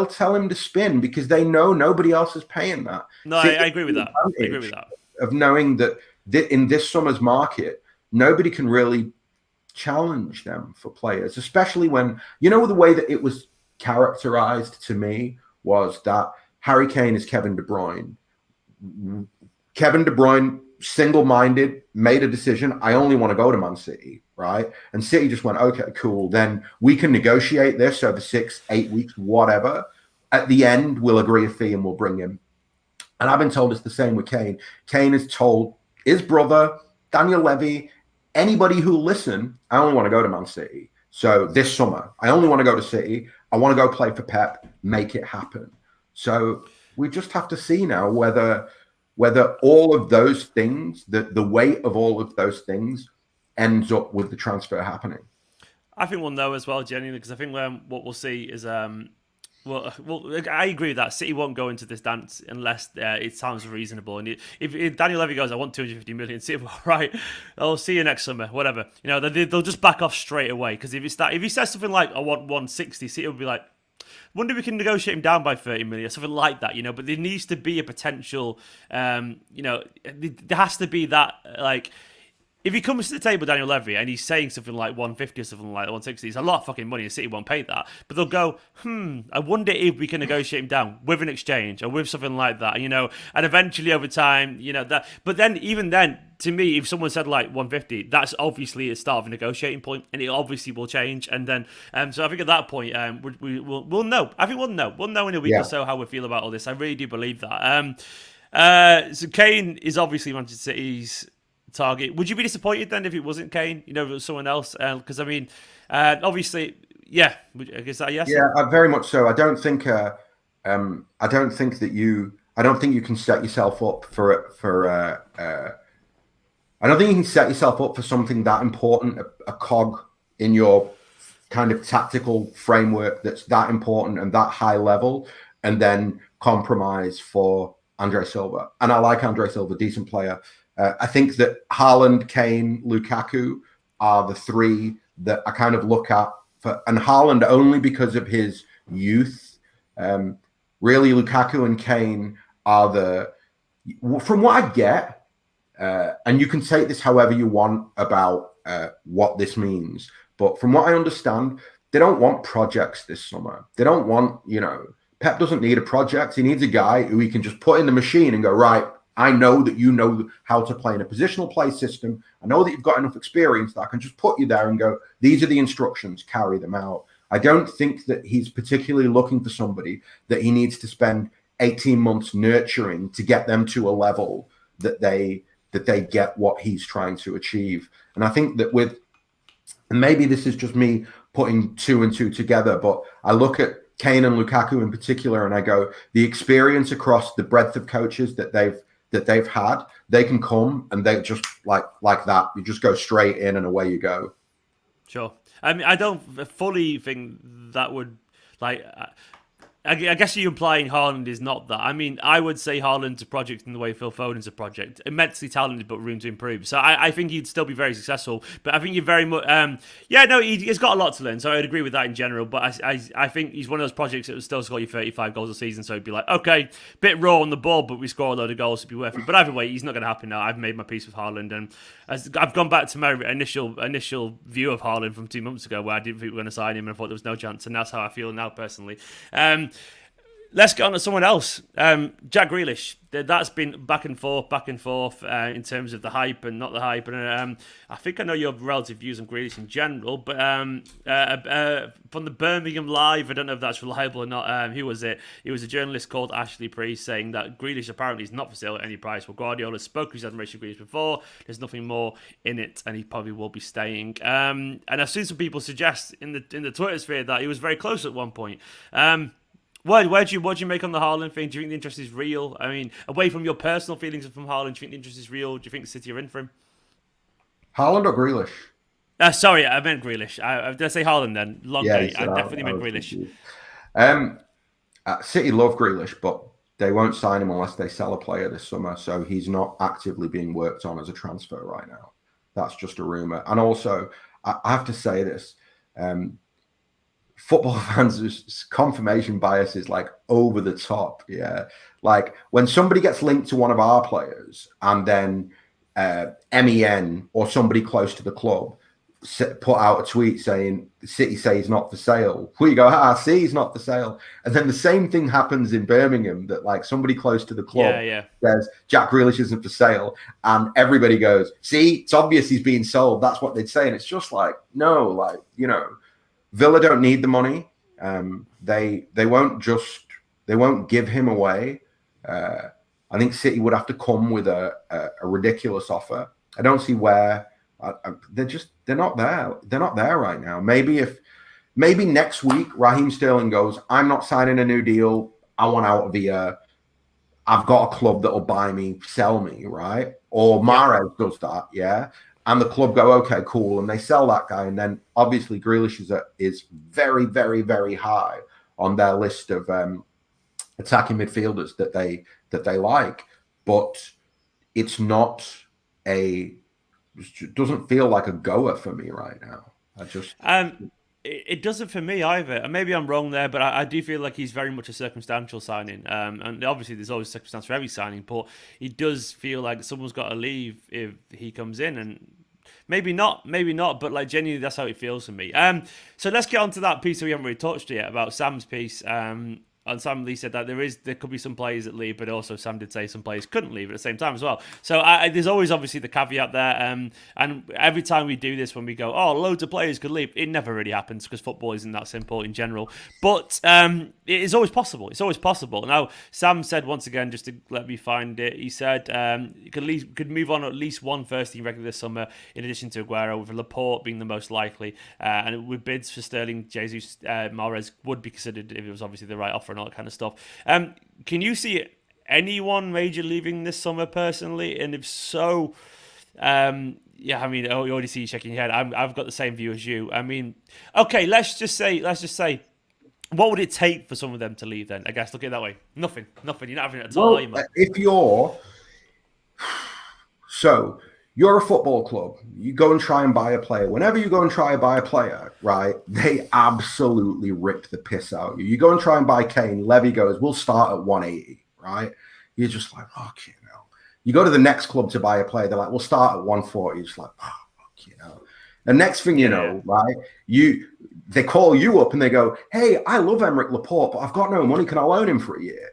tell him to spin because they know nobody else is paying that.
No, I agree with that. I agree with that.
Of knowing that in this summer's market, nobody can really challenge them for players, especially when, the way that it was characterized to me was that Harry Kane is Kevin De Bruyne. Kevin De Bruyne single-minded, made a decision. I only want to go to Man City, right? And City just went, okay, cool. Then we can negotiate this over 6-8 weeks, whatever. At the end, we'll agree a fee and we'll bring him. And I've been told it's the same with Kane. Kane has told his brother, Daniel Levy, anybody who listen, I only want to go to Man City. So this summer, I only want to go to City. I want to go play for Pep, make it happen. So we just have to see now whether all of those things, the weight of all of those things ends up with the transfer happening.
I think we'll know as well, genuinely, because I think what we'll see is, well, I agree with that. City won't go into this dance unless it sounds reasonable. And if Daniel Levy goes, I want 250 million, City, right, I'll see you next summer, whatever. They'll just back off straight away. Because if he says something like, I want 160, City will be like, wonder if we can negotiate him down by 30 million, something like that, But there needs to be a potential, there has to be that, like, if he comes to the table, Daniel Levy, and he's saying something like 150 or something like 160, it's a lot of fucking money, and City won't pay that. But they'll go, I wonder if we can negotiate him down with an exchange or with something like that, and eventually over time, that. But then, even then, to me, if someone said like 150, that's obviously a start of a negotiating point, and it obviously will change. And then, so I think at that point, we'll know. I think we'll know. We'll know in a week or so how we feel about all this. I really do believe that. So Kane is obviously Manchester City's target. Would you be disappointed then if it wasn't Kane? If it was someone else? Because I mean, obviously, yeah. I guess that yes.
Yeah, very much so. I don't think. I don't think that you. I don't think you can set yourself up for. I don't think you can set yourself up for something that important, a cog in your kind of tactical framework that's that important and that high level, and then compromise for Andre Silva. And I like Andre Silva, decent player. I think that Haaland, Kane, Lukaku are the three that I kind of look at and Haaland only because of his youth. Really, Lukaku and Kane are from what I get, and you can take this however you want about what this means, but from what I understand, they don't want projects this summer. They don't want, Pep doesn't need a project. He needs a guy who he can just put in the machine and go, right, I know that you know how to play in a positional play system. I know that you've got enough experience that I can just put you there and go, these are the instructions, carry them out. I don't think that he's particularly looking for somebody that he needs to spend 18 months nurturing to get them to a level that they get what he's trying to achieve. And I think that and maybe this is just me putting two and two together, but I look at Kane and Lukaku in particular, and I go, the experience across the breadth of coaches that they've had, they can come and they just like that. You just go straight in and away you go.
Sure. I mean, I don't fully think that would I guess you're implying Haaland is not that. I mean, I would say Haaland's a project in the way Phil Foden's a project. Immensely talented, but room to improve. So I think he'd still be very successful. But I think you're very much... he's got a lot to learn. So I'd agree with that in general. But I think he's one of those projects that would still score you 35 goals a season. So it'd be like, okay, bit raw on the ball, but we score a load of goals to be worth it. But either way, he's not going to happen now. I've made my peace with Haaland. And I've gone back to my initial view of Haaland from 2 months ago, where I didn't think we were going to sign him and I thought there was no chance. And that's how I feel now, personally. Let's get on to someone else. Jack Grealish. That's been back and forth in terms of the hype and not the hype. And I think I know your relative views on Grealish in general, but from the Birmingham Live, I don't know if that's reliable or not. Who was it? It was a journalist called Ashley Priest saying that Grealish apparently is not for sale at any price. Well, Guardiola spoke to his admiration of Grealish before. There's nothing more in it, and he probably will be staying. And I've seen some people suggest in the Twitter sphere that he was very close at one point. What do you make on the Haaland thing? Do you think the interest is real? I mean, away from your personal feelings from Haaland, do you think the interest is real? Do you think City are in for him?
Haaland or Grealish?
Sorry, I meant Grealish. Did I say Haaland then? Long day. I definitely meant Grealish.
City love Grealish, but they won't sign him unless they sell a player this summer. So he's not actively being worked on as a transfer right now. That's just a rumour. And also, I have to say this. Football fans' confirmation bias is like over the top. Yeah. Like when somebody gets linked to one of our players and then MEN or somebody close to the club put out a tweet saying City say he's not for sale. We go, see, he's not for sale. And then the same thing happens in Birmingham that like somebody close to the club says Jack Grealish isn't for sale. And everybody goes, see, it's obvious he's being sold. That's what they'd say. And it's just like, no, like, Villa don't need the money. They won't give him away. I think City would have to come with a ridiculous offer. I don't see where they're not there. They're not there right now. Maybe next week Raheem Sterling goes, I'm not signing a new deal. I want out of here. I've got a club that will buy me, sell me, right? Or Mahrez does that, yeah. And the club go, okay, cool, and they sell that guy, and then obviously Grealish is very, very, very high on their list of attacking midfielders that they like, but it doesn't feel like a goer for me right now.
It doesn't for me either. And maybe I'm wrong there, but I do feel like he's very much a circumstantial signing. And obviously there's always circumstance for every signing, but it does feel like someone's got to leave if he comes in. And Maybe not, but like genuinely, that's how it feels for me. So let's get on to that piece that we haven't really touched yet about Sam's piece. And Sam Lee said that there could be some players that leave, but also Sam did say some players couldn't leave at the same time as well. So there's always obviously the caveat there. And every time we do this, when we go, oh, loads of players could leave, it never really happens because football isn't that simple in general. But it is always possible. It's always possible. Now, Sam said once again, just to let me find it, he said you could move on at least one first team regular this summer, in addition to Aguero, with Laporte being the most likely. And with bids for Sterling, Jesus, Mahrez would be considered if it was obviously the right offer and all that kind of stuff. Can you see anyone major leaving this summer personally? And if so, yeah, I mean, you already see you shaking your head. I've got the same view as you. I mean, okay, let's just say, what would it take for some of them to leave then? I guess look at it that way. Nothing. You're not having it at all, are you, man?
If you're a football club, you go and try and buy a player. Whenever you go and try and buy a player, right, they absolutely rip the piss out of you. You go and try and buy Kane, Levy goes, we'll start at 180, right? You're just like, okay, no. You go to the next club to buy a player, they're like, we'll start at 140. You're just like, okay, no. And next thing you know, right, they call you up and they go, hey, I love Emerick Laporte, but I've got no money. Can I loan him for a year?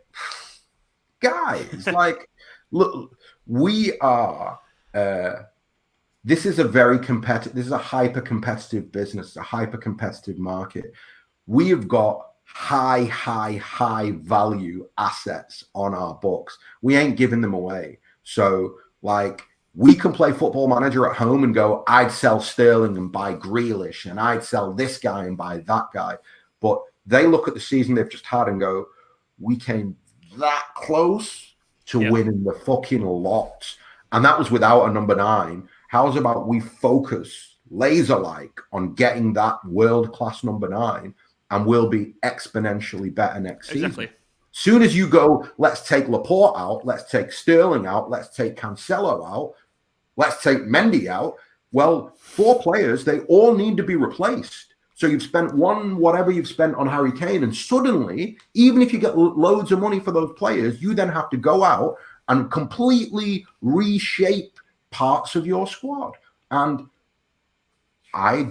Guys, like, look, we are... this is a very competitive, this is a hyper-competitive business, a hyper-competitive market. We have got high value assets on our books. We ain't giving them away. So, like, we can play Football Manager at home and go, I'd sell Sterling and buy Grealish, and I'd sell this guy and buy that guy. But they look at the season they've just had and go, we came that close to winning the fucking lot. And that was without a number 9. How's about we focus laser-like on getting that world-class number 9, and we'll be exponentially better next season. Soon as you go, let's take Laporte out, let's take Sterling out, let's take Cancelo out, let's take Mendy out. Well, 4 players, they all need to be replaced. So you've spent whatever you've spent on Harry Kane, and suddenly, even if you get loads of money for those players, you then have to go out and completely reshape parts of your squad. And I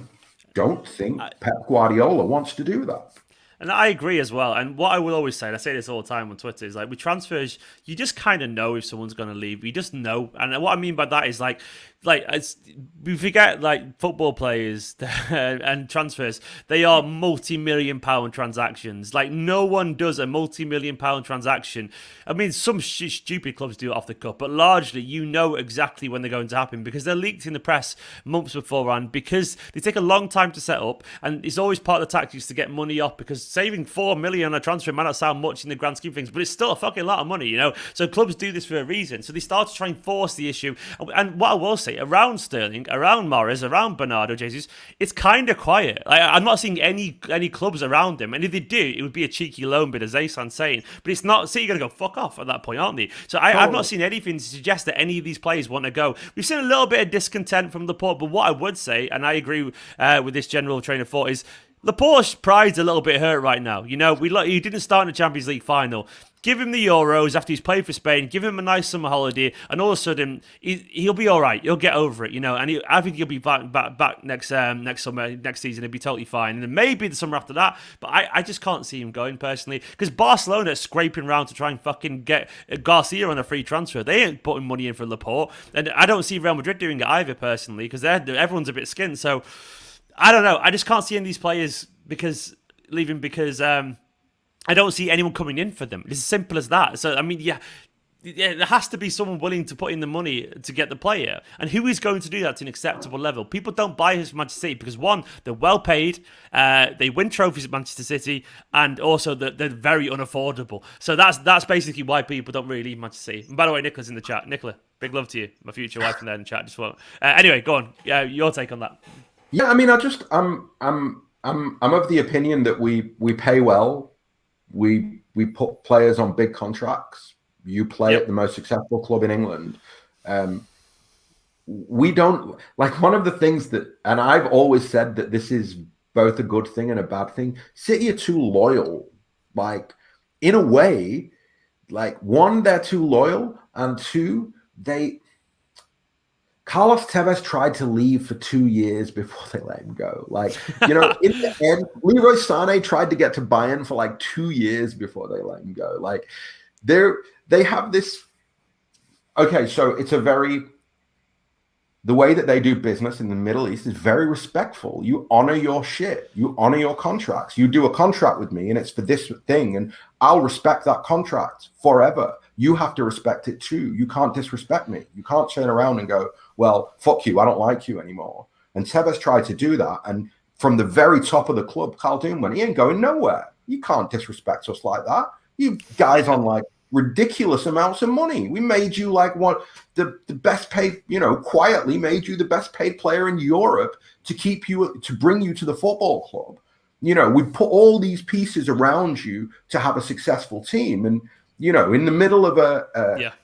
don't think Pep Guardiola wants to do that.
And I agree as well. And what I will always say, and I say this all the time on Twitter, is like with transfers, you just kind of know if someone's going to leave. You just know. And what I mean by that is like we forget like football players and transfers, they are multi-million-pound transactions. Like no one does a multi-million-pound transaction. I mean, some stupid clubs do it off the cuff, but largely you know exactly when they're going to happen because they're leaked in the press months beforehand, because they take a long time to set up, and it's always part of the tactics to get money off, because saving 4 million on a transfer might not sound much in the grand scheme of things, but it's still a fucking lot of money, you know? So clubs do this for a reason. So they start to try and force the issue. And what I will say, around Sterling, around Mahrez, around Bernardo Jesus, it's kind of quiet. I'm not seeing any clubs around him. And if they do, it would be a cheeky loan bid, as Ahsan's saying. But it's not, so you're going to go fuck off at that point, aren't they? So I've not seen anything to suggest that any of these players want to go. We've seen a little bit of discontent from Laporte, but what I would say, and I agree with this general train of thought, is Laporte's pride's a little bit hurt right now. You know, he didn't start in the Champions League final. Give him the Euros after he's played for Spain. Give him a nice summer holiday, and all of a sudden he'll be all right. He'll get over it, you know. And I think he'll be back next summer, next season. He'll be totally fine. And then maybe the summer after that. But I just can't see him going personally, because Barcelona are scraping around to try and fucking get Garcia on a free transfer. They ain't putting money in for Laporte, and I don't see Real Madrid doing it either personally, because everyone's a bit skinned. So I don't know. I just can't see any of these players leaving because I don't see anyone coming in for them. It's as simple as that. So, I mean, yeah, there has to be someone willing to put in the money to get the player. And who is going to do that to an acceptable level? People don't buy his Manchester City because, one, they're well paid, they win trophies at Manchester City, and also they're very unaffordable. So that's basically why people don't really leave Manchester City. And by the way, Nicola's in the chat. Nicola, big love to you. My future wife in there in the chat. Just want. Anyway, go on. Your take on that.
Yeah, I mean, I'm of the opinion that we pay well. We put players on big contracts. You play at the most successful club in England. We don't, like, one of the things that, and I've always said that this is both a good thing and a bad thing. City are too loyal. Like, in a way, like, one, they're too loyal, and two, Carlos Tevez tried to leave for 2 years before they let him go. Like, in the end, Leroy Sané tried to get to Bayern for like 2 years before they let him go. Like, they have this. Okay, so it's the way that they do business in the Middle East is very respectful. You honor your shit. You honor your contracts. You do a contract with me and it's for this thing, and I'll respect that contract forever. You have to respect it too. You can't disrespect me. You can't turn around and go, well, fuck you, I don't like you anymore. And Tevez tried to do that. And from the very top of the club, Khaldoon went, he ain't going nowhere. You can't disrespect us like that. You guys on like ridiculous amounts of money. We made you like the best paid, quietly made you the best paid player in Europe to bring you to the football club. We put all these pieces around you to have a successful team. And, in the middle of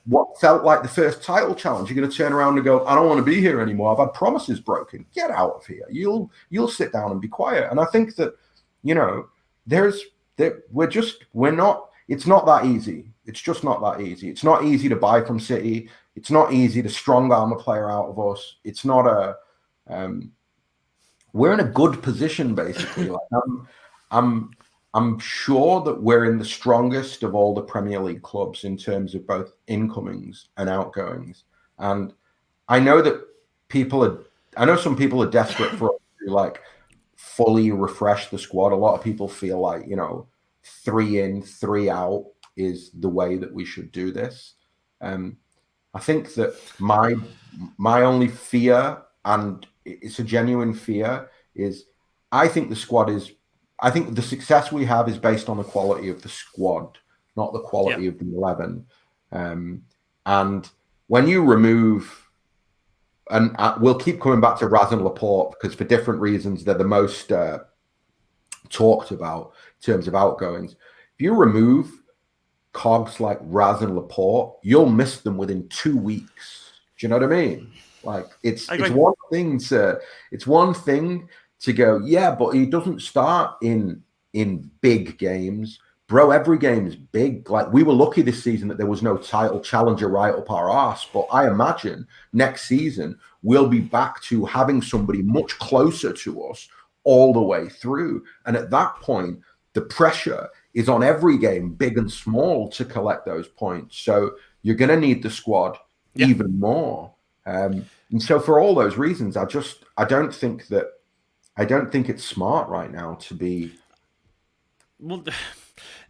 what felt like the first title challenge, you're going to turn around and go, I don't want to be here anymore. I've had promises broken. Get out of here. You'll sit down and be quiet. And I think that, it's not that easy. It's just not that easy. It's not easy to buy from City. It's not easy to strong arm a player out of us. It's not we're in a good position, basically. Like I'm sure that we're in the strongest of all the Premier League clubs in terms of both incomings and outgoings. And I know that some people are desperate for us to like fully refresh the squad. A lot of people feel like, 3 in, 3 out is the way that we should do this. I think that my only fear, and it's a genuine fear, is I think the success we have is based on the quality of the squad, not the quality of the 11. And when you remove, and we'll keep coming back to Raz and Laporte because for different reasons they're the most talked about in terms of outgoings. If you remove cogs like Raz and Laporte, you'll miss them within 2 weeks. Do you know what I mean? Like it's one thing to go, yeah, but he doesn't start in big games. Bro, every game is big. Like we were lucky this season that there was no title challenger right up our arse. But I imagine next season we'll be back to having somebody much closer to us all the way through. And at that point, the pressure is on every game, big and small, to collect those points. So you're going to need the squad even more. And so for all those reasons, I don't think it's smart right now to be.
Well,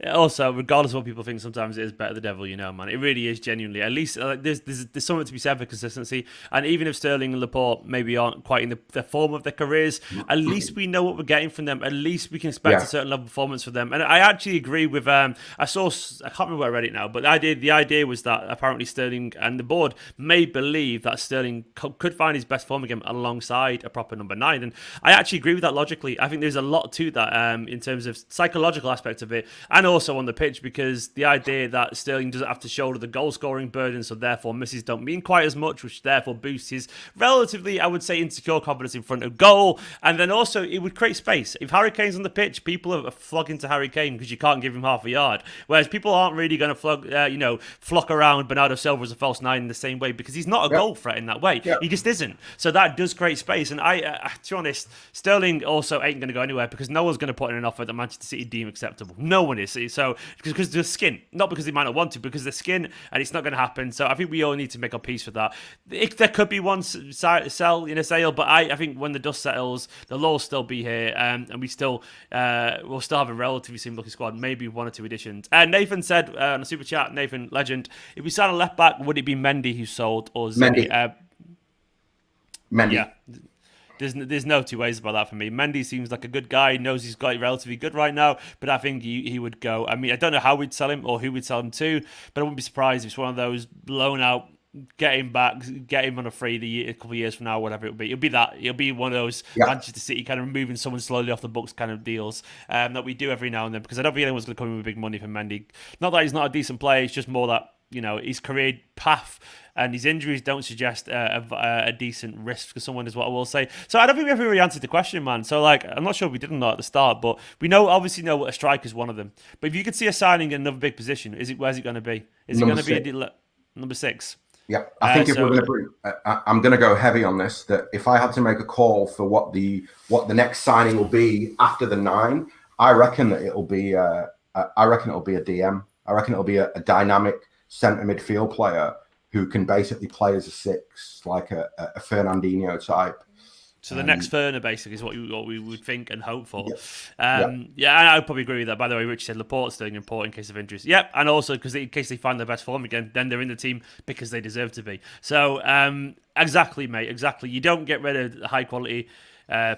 also, regardless of what people think, sometimes it is better the devil, man. It really is genuinely. At least there's something to be said for consistency. And even if Sterling and Laporte maybe aren't quite in the form of their careers, at least we know what we're getting from them. At least we can expect a certain level of performance from them. And I actually agree with. I can't remember where I read it now, but the idea was that apparently Sterling and the board may believe that Sterling could find his best form again alongside a proper number 9. And I actually agree with that logically. I think there's a lot to that in terms of psychological aspect of it. And also on the pitch, because the idea that Sterling doesn't have to shoulder the goal-scoring burden, so therefore misses don't mean quite as much, which therefore boosts his relatively, I would say, insecure confidence in front of goal. And then also, it would create space. If Harry Kane's on the pitch, people are flogging to Harry Kane because you can't give him half a yard. Whereas people aren't really going to flock around Bernardo Silva as a false 9 in the same way because he's not a goal threat in that way. He just isn't. So that does create space. And to be honest, Sterling also ain't going to go anywhere because no one's going to put in an offer that Manchester City deem acceptable. No one is. So because the skin, not because they might not want to, because the skin, and it's not going to happen. So I think we all need to make our peace with that. There could be one sell in a sale, but I think when the dust settles, they'll all still be here, and we'll still have a relatively same looking squad, maybe 1 or 2 additions. Nathan said on a super chat, Nathan Legend, if we sign a left back, would it be Mendy who's sold or Zini?
Mendy.
Yeah. There's no two ways about that for me. Mendy seems like a good guy. He knows he's got it relatively good right now, but I think he would go. I mean, I don't know how we'd sell him or who we'd sell him to, but I wouldn't be surprised if it's one of those blown out, get him back, get him on a free a couple of years from now, whatever it'll be. It'll be one of those Manchester City kind of removing someone slowly off the books kind of deals that we do every now and then, because I don't think anyone's going to come in with big money for Mendy. Not that he's not a decent player, it's just more that, his career path and his injuries don't suggest a decent risk for someone, is what I will say. So I don't think we ever really answered the question, man. So I'm not sure we did or not at the start, but we obviously know what a striker's one of them. But if you could see a signing in another big position, where's it going to be? Is it going to be number 6?
Yeah, I think if
So
we're going to, I'm going to go heavy on this. That if I had to make a call for what the next signing will be after the 9, I reckon that it'll be. I reckon it'll be a DM. I reckon it'll be a dynamic centre midfield player who can basically play as a 6, like a Fernandinho type.
So the next Ferner basically is what we would think and hope for.
Yeah.
Yeah, and I would probably agree with that. By the way, Rich said Laporte's still important in case of injuries. Yep, and also because in case they find their best form again, then they're in the team because they deserve to be. So exactly, mate, exactly. You don't get rid of high quality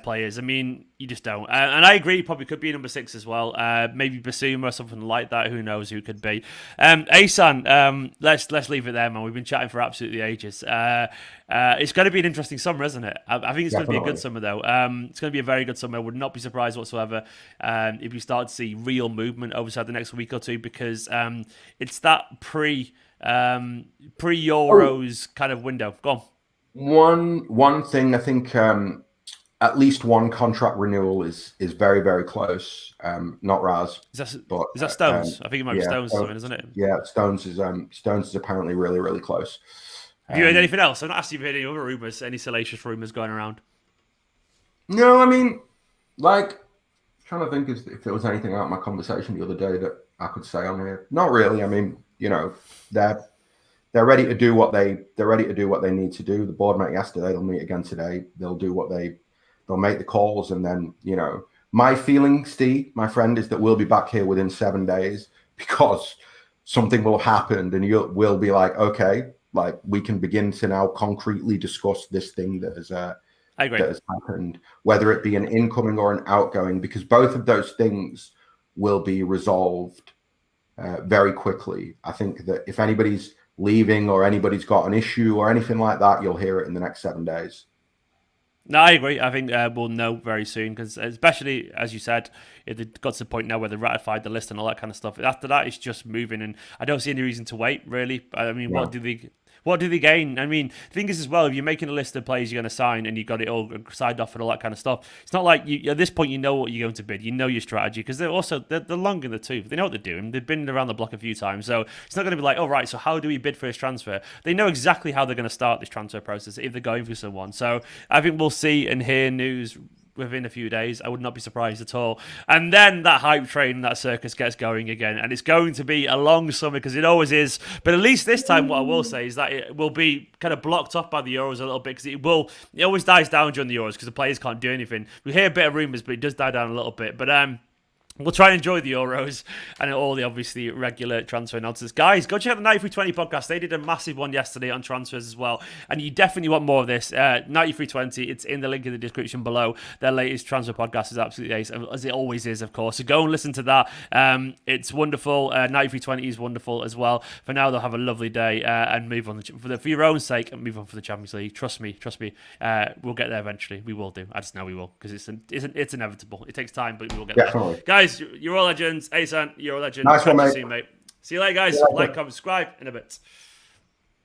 players. I mean, you just don't. And I agree, probably could be number 6 as well. Maybe Bissouma or something like that. Who knows who could be? Ahsan, let's leave it there, man. We've been chatting for absolutely ages. It's going to be an interesting summer, isn't it? I think it's going to be a good summer, though. It's going to be a very good summer. I would not be surprised whatsoever if we start to see real movement over the next week or two, because it's that pre-Euros kind of window. Go
on. One thing I think. At least one contract renewal is very, very close. Not Raz.
Is that Stones? I think it might be Stones or something, isn't it?
Yeah, Stones is apparently really, really close.
Have you heard anything else? I'm not asking if you heard any other rumours, any salacious rumours going around.
No, I mean, like, trying to think if there was anything out of my conversation the other day that I could say on here. Not really. I mean, they're ready to do what they need to do. The board met yesterday. They'll meet again today. They'll make the calls, and then, my feeling, Steve, my friend, is that we'll be back here within 7 days, because something will have happened, and we'll be like, okay, like, we can begin to now concretely discuss this thing that has happened, whether it be an incoming or an outgoing, because both of those things will be resolved very quickly. I think that if anybody's leaving or anybody's got an issue or anything like that, you'll hear it in the next 7 days.
No, I agree. I think we'll know very soon, because especially, as you said, it got to the point now where they ratified the list and all that kind of stuff. After that, it's just moving, and I don't see any reason to wait, really. I mean,
No.
What do they gain? I mean, the thing is as well, if you're making a list of players you're going to sign and you've got it all signed off and all that kind of stuff, it's not like at this point you know what you're going to bid. You know your strategy, because they're long in the tooth. They know what they're doing. They've been around the block a few times. So it's not going to be like, oh, right, so how do we bid for this transfer? They know exactly how they're going to start this transfer process if they're going for someone. So I think we'll see and hear news within a few days. I would not be surprised at all. And then that hype train, that circus gets going again. And it's going to be a long summer, because it always is. But at least this time, what I will say is that it will be kind of blocked off by the Euros a little bit, because it always dies down during the Euros because the players can't do anything. We hear a bit of rumours, but it does die down a little bit. But we'll try and enjoy the Euros and all the obviously regular transfer nonsense. Guys, go check out the 9320 podcast. They did a massive one yesterday on transfers as well. And you definitely want more of this. 9320, it's in the link in the description below. Their latest transfer podcast is absolutely ace, as it always is, of course. So go and listen to that. It's wonderful. 9320 is wonderful as well. For now, they'll have a lovely day and move on for your own sake, and move on for the Champions League. Trust me. We'll get there eventually. We will do. I just know we will, because it's inevitable. It takes time, but we will get there. Guys, you're all legends. Ahsan, you're a legend.
Nice one, mate.
See you later, guys. Like, comment, subscribe in a bit.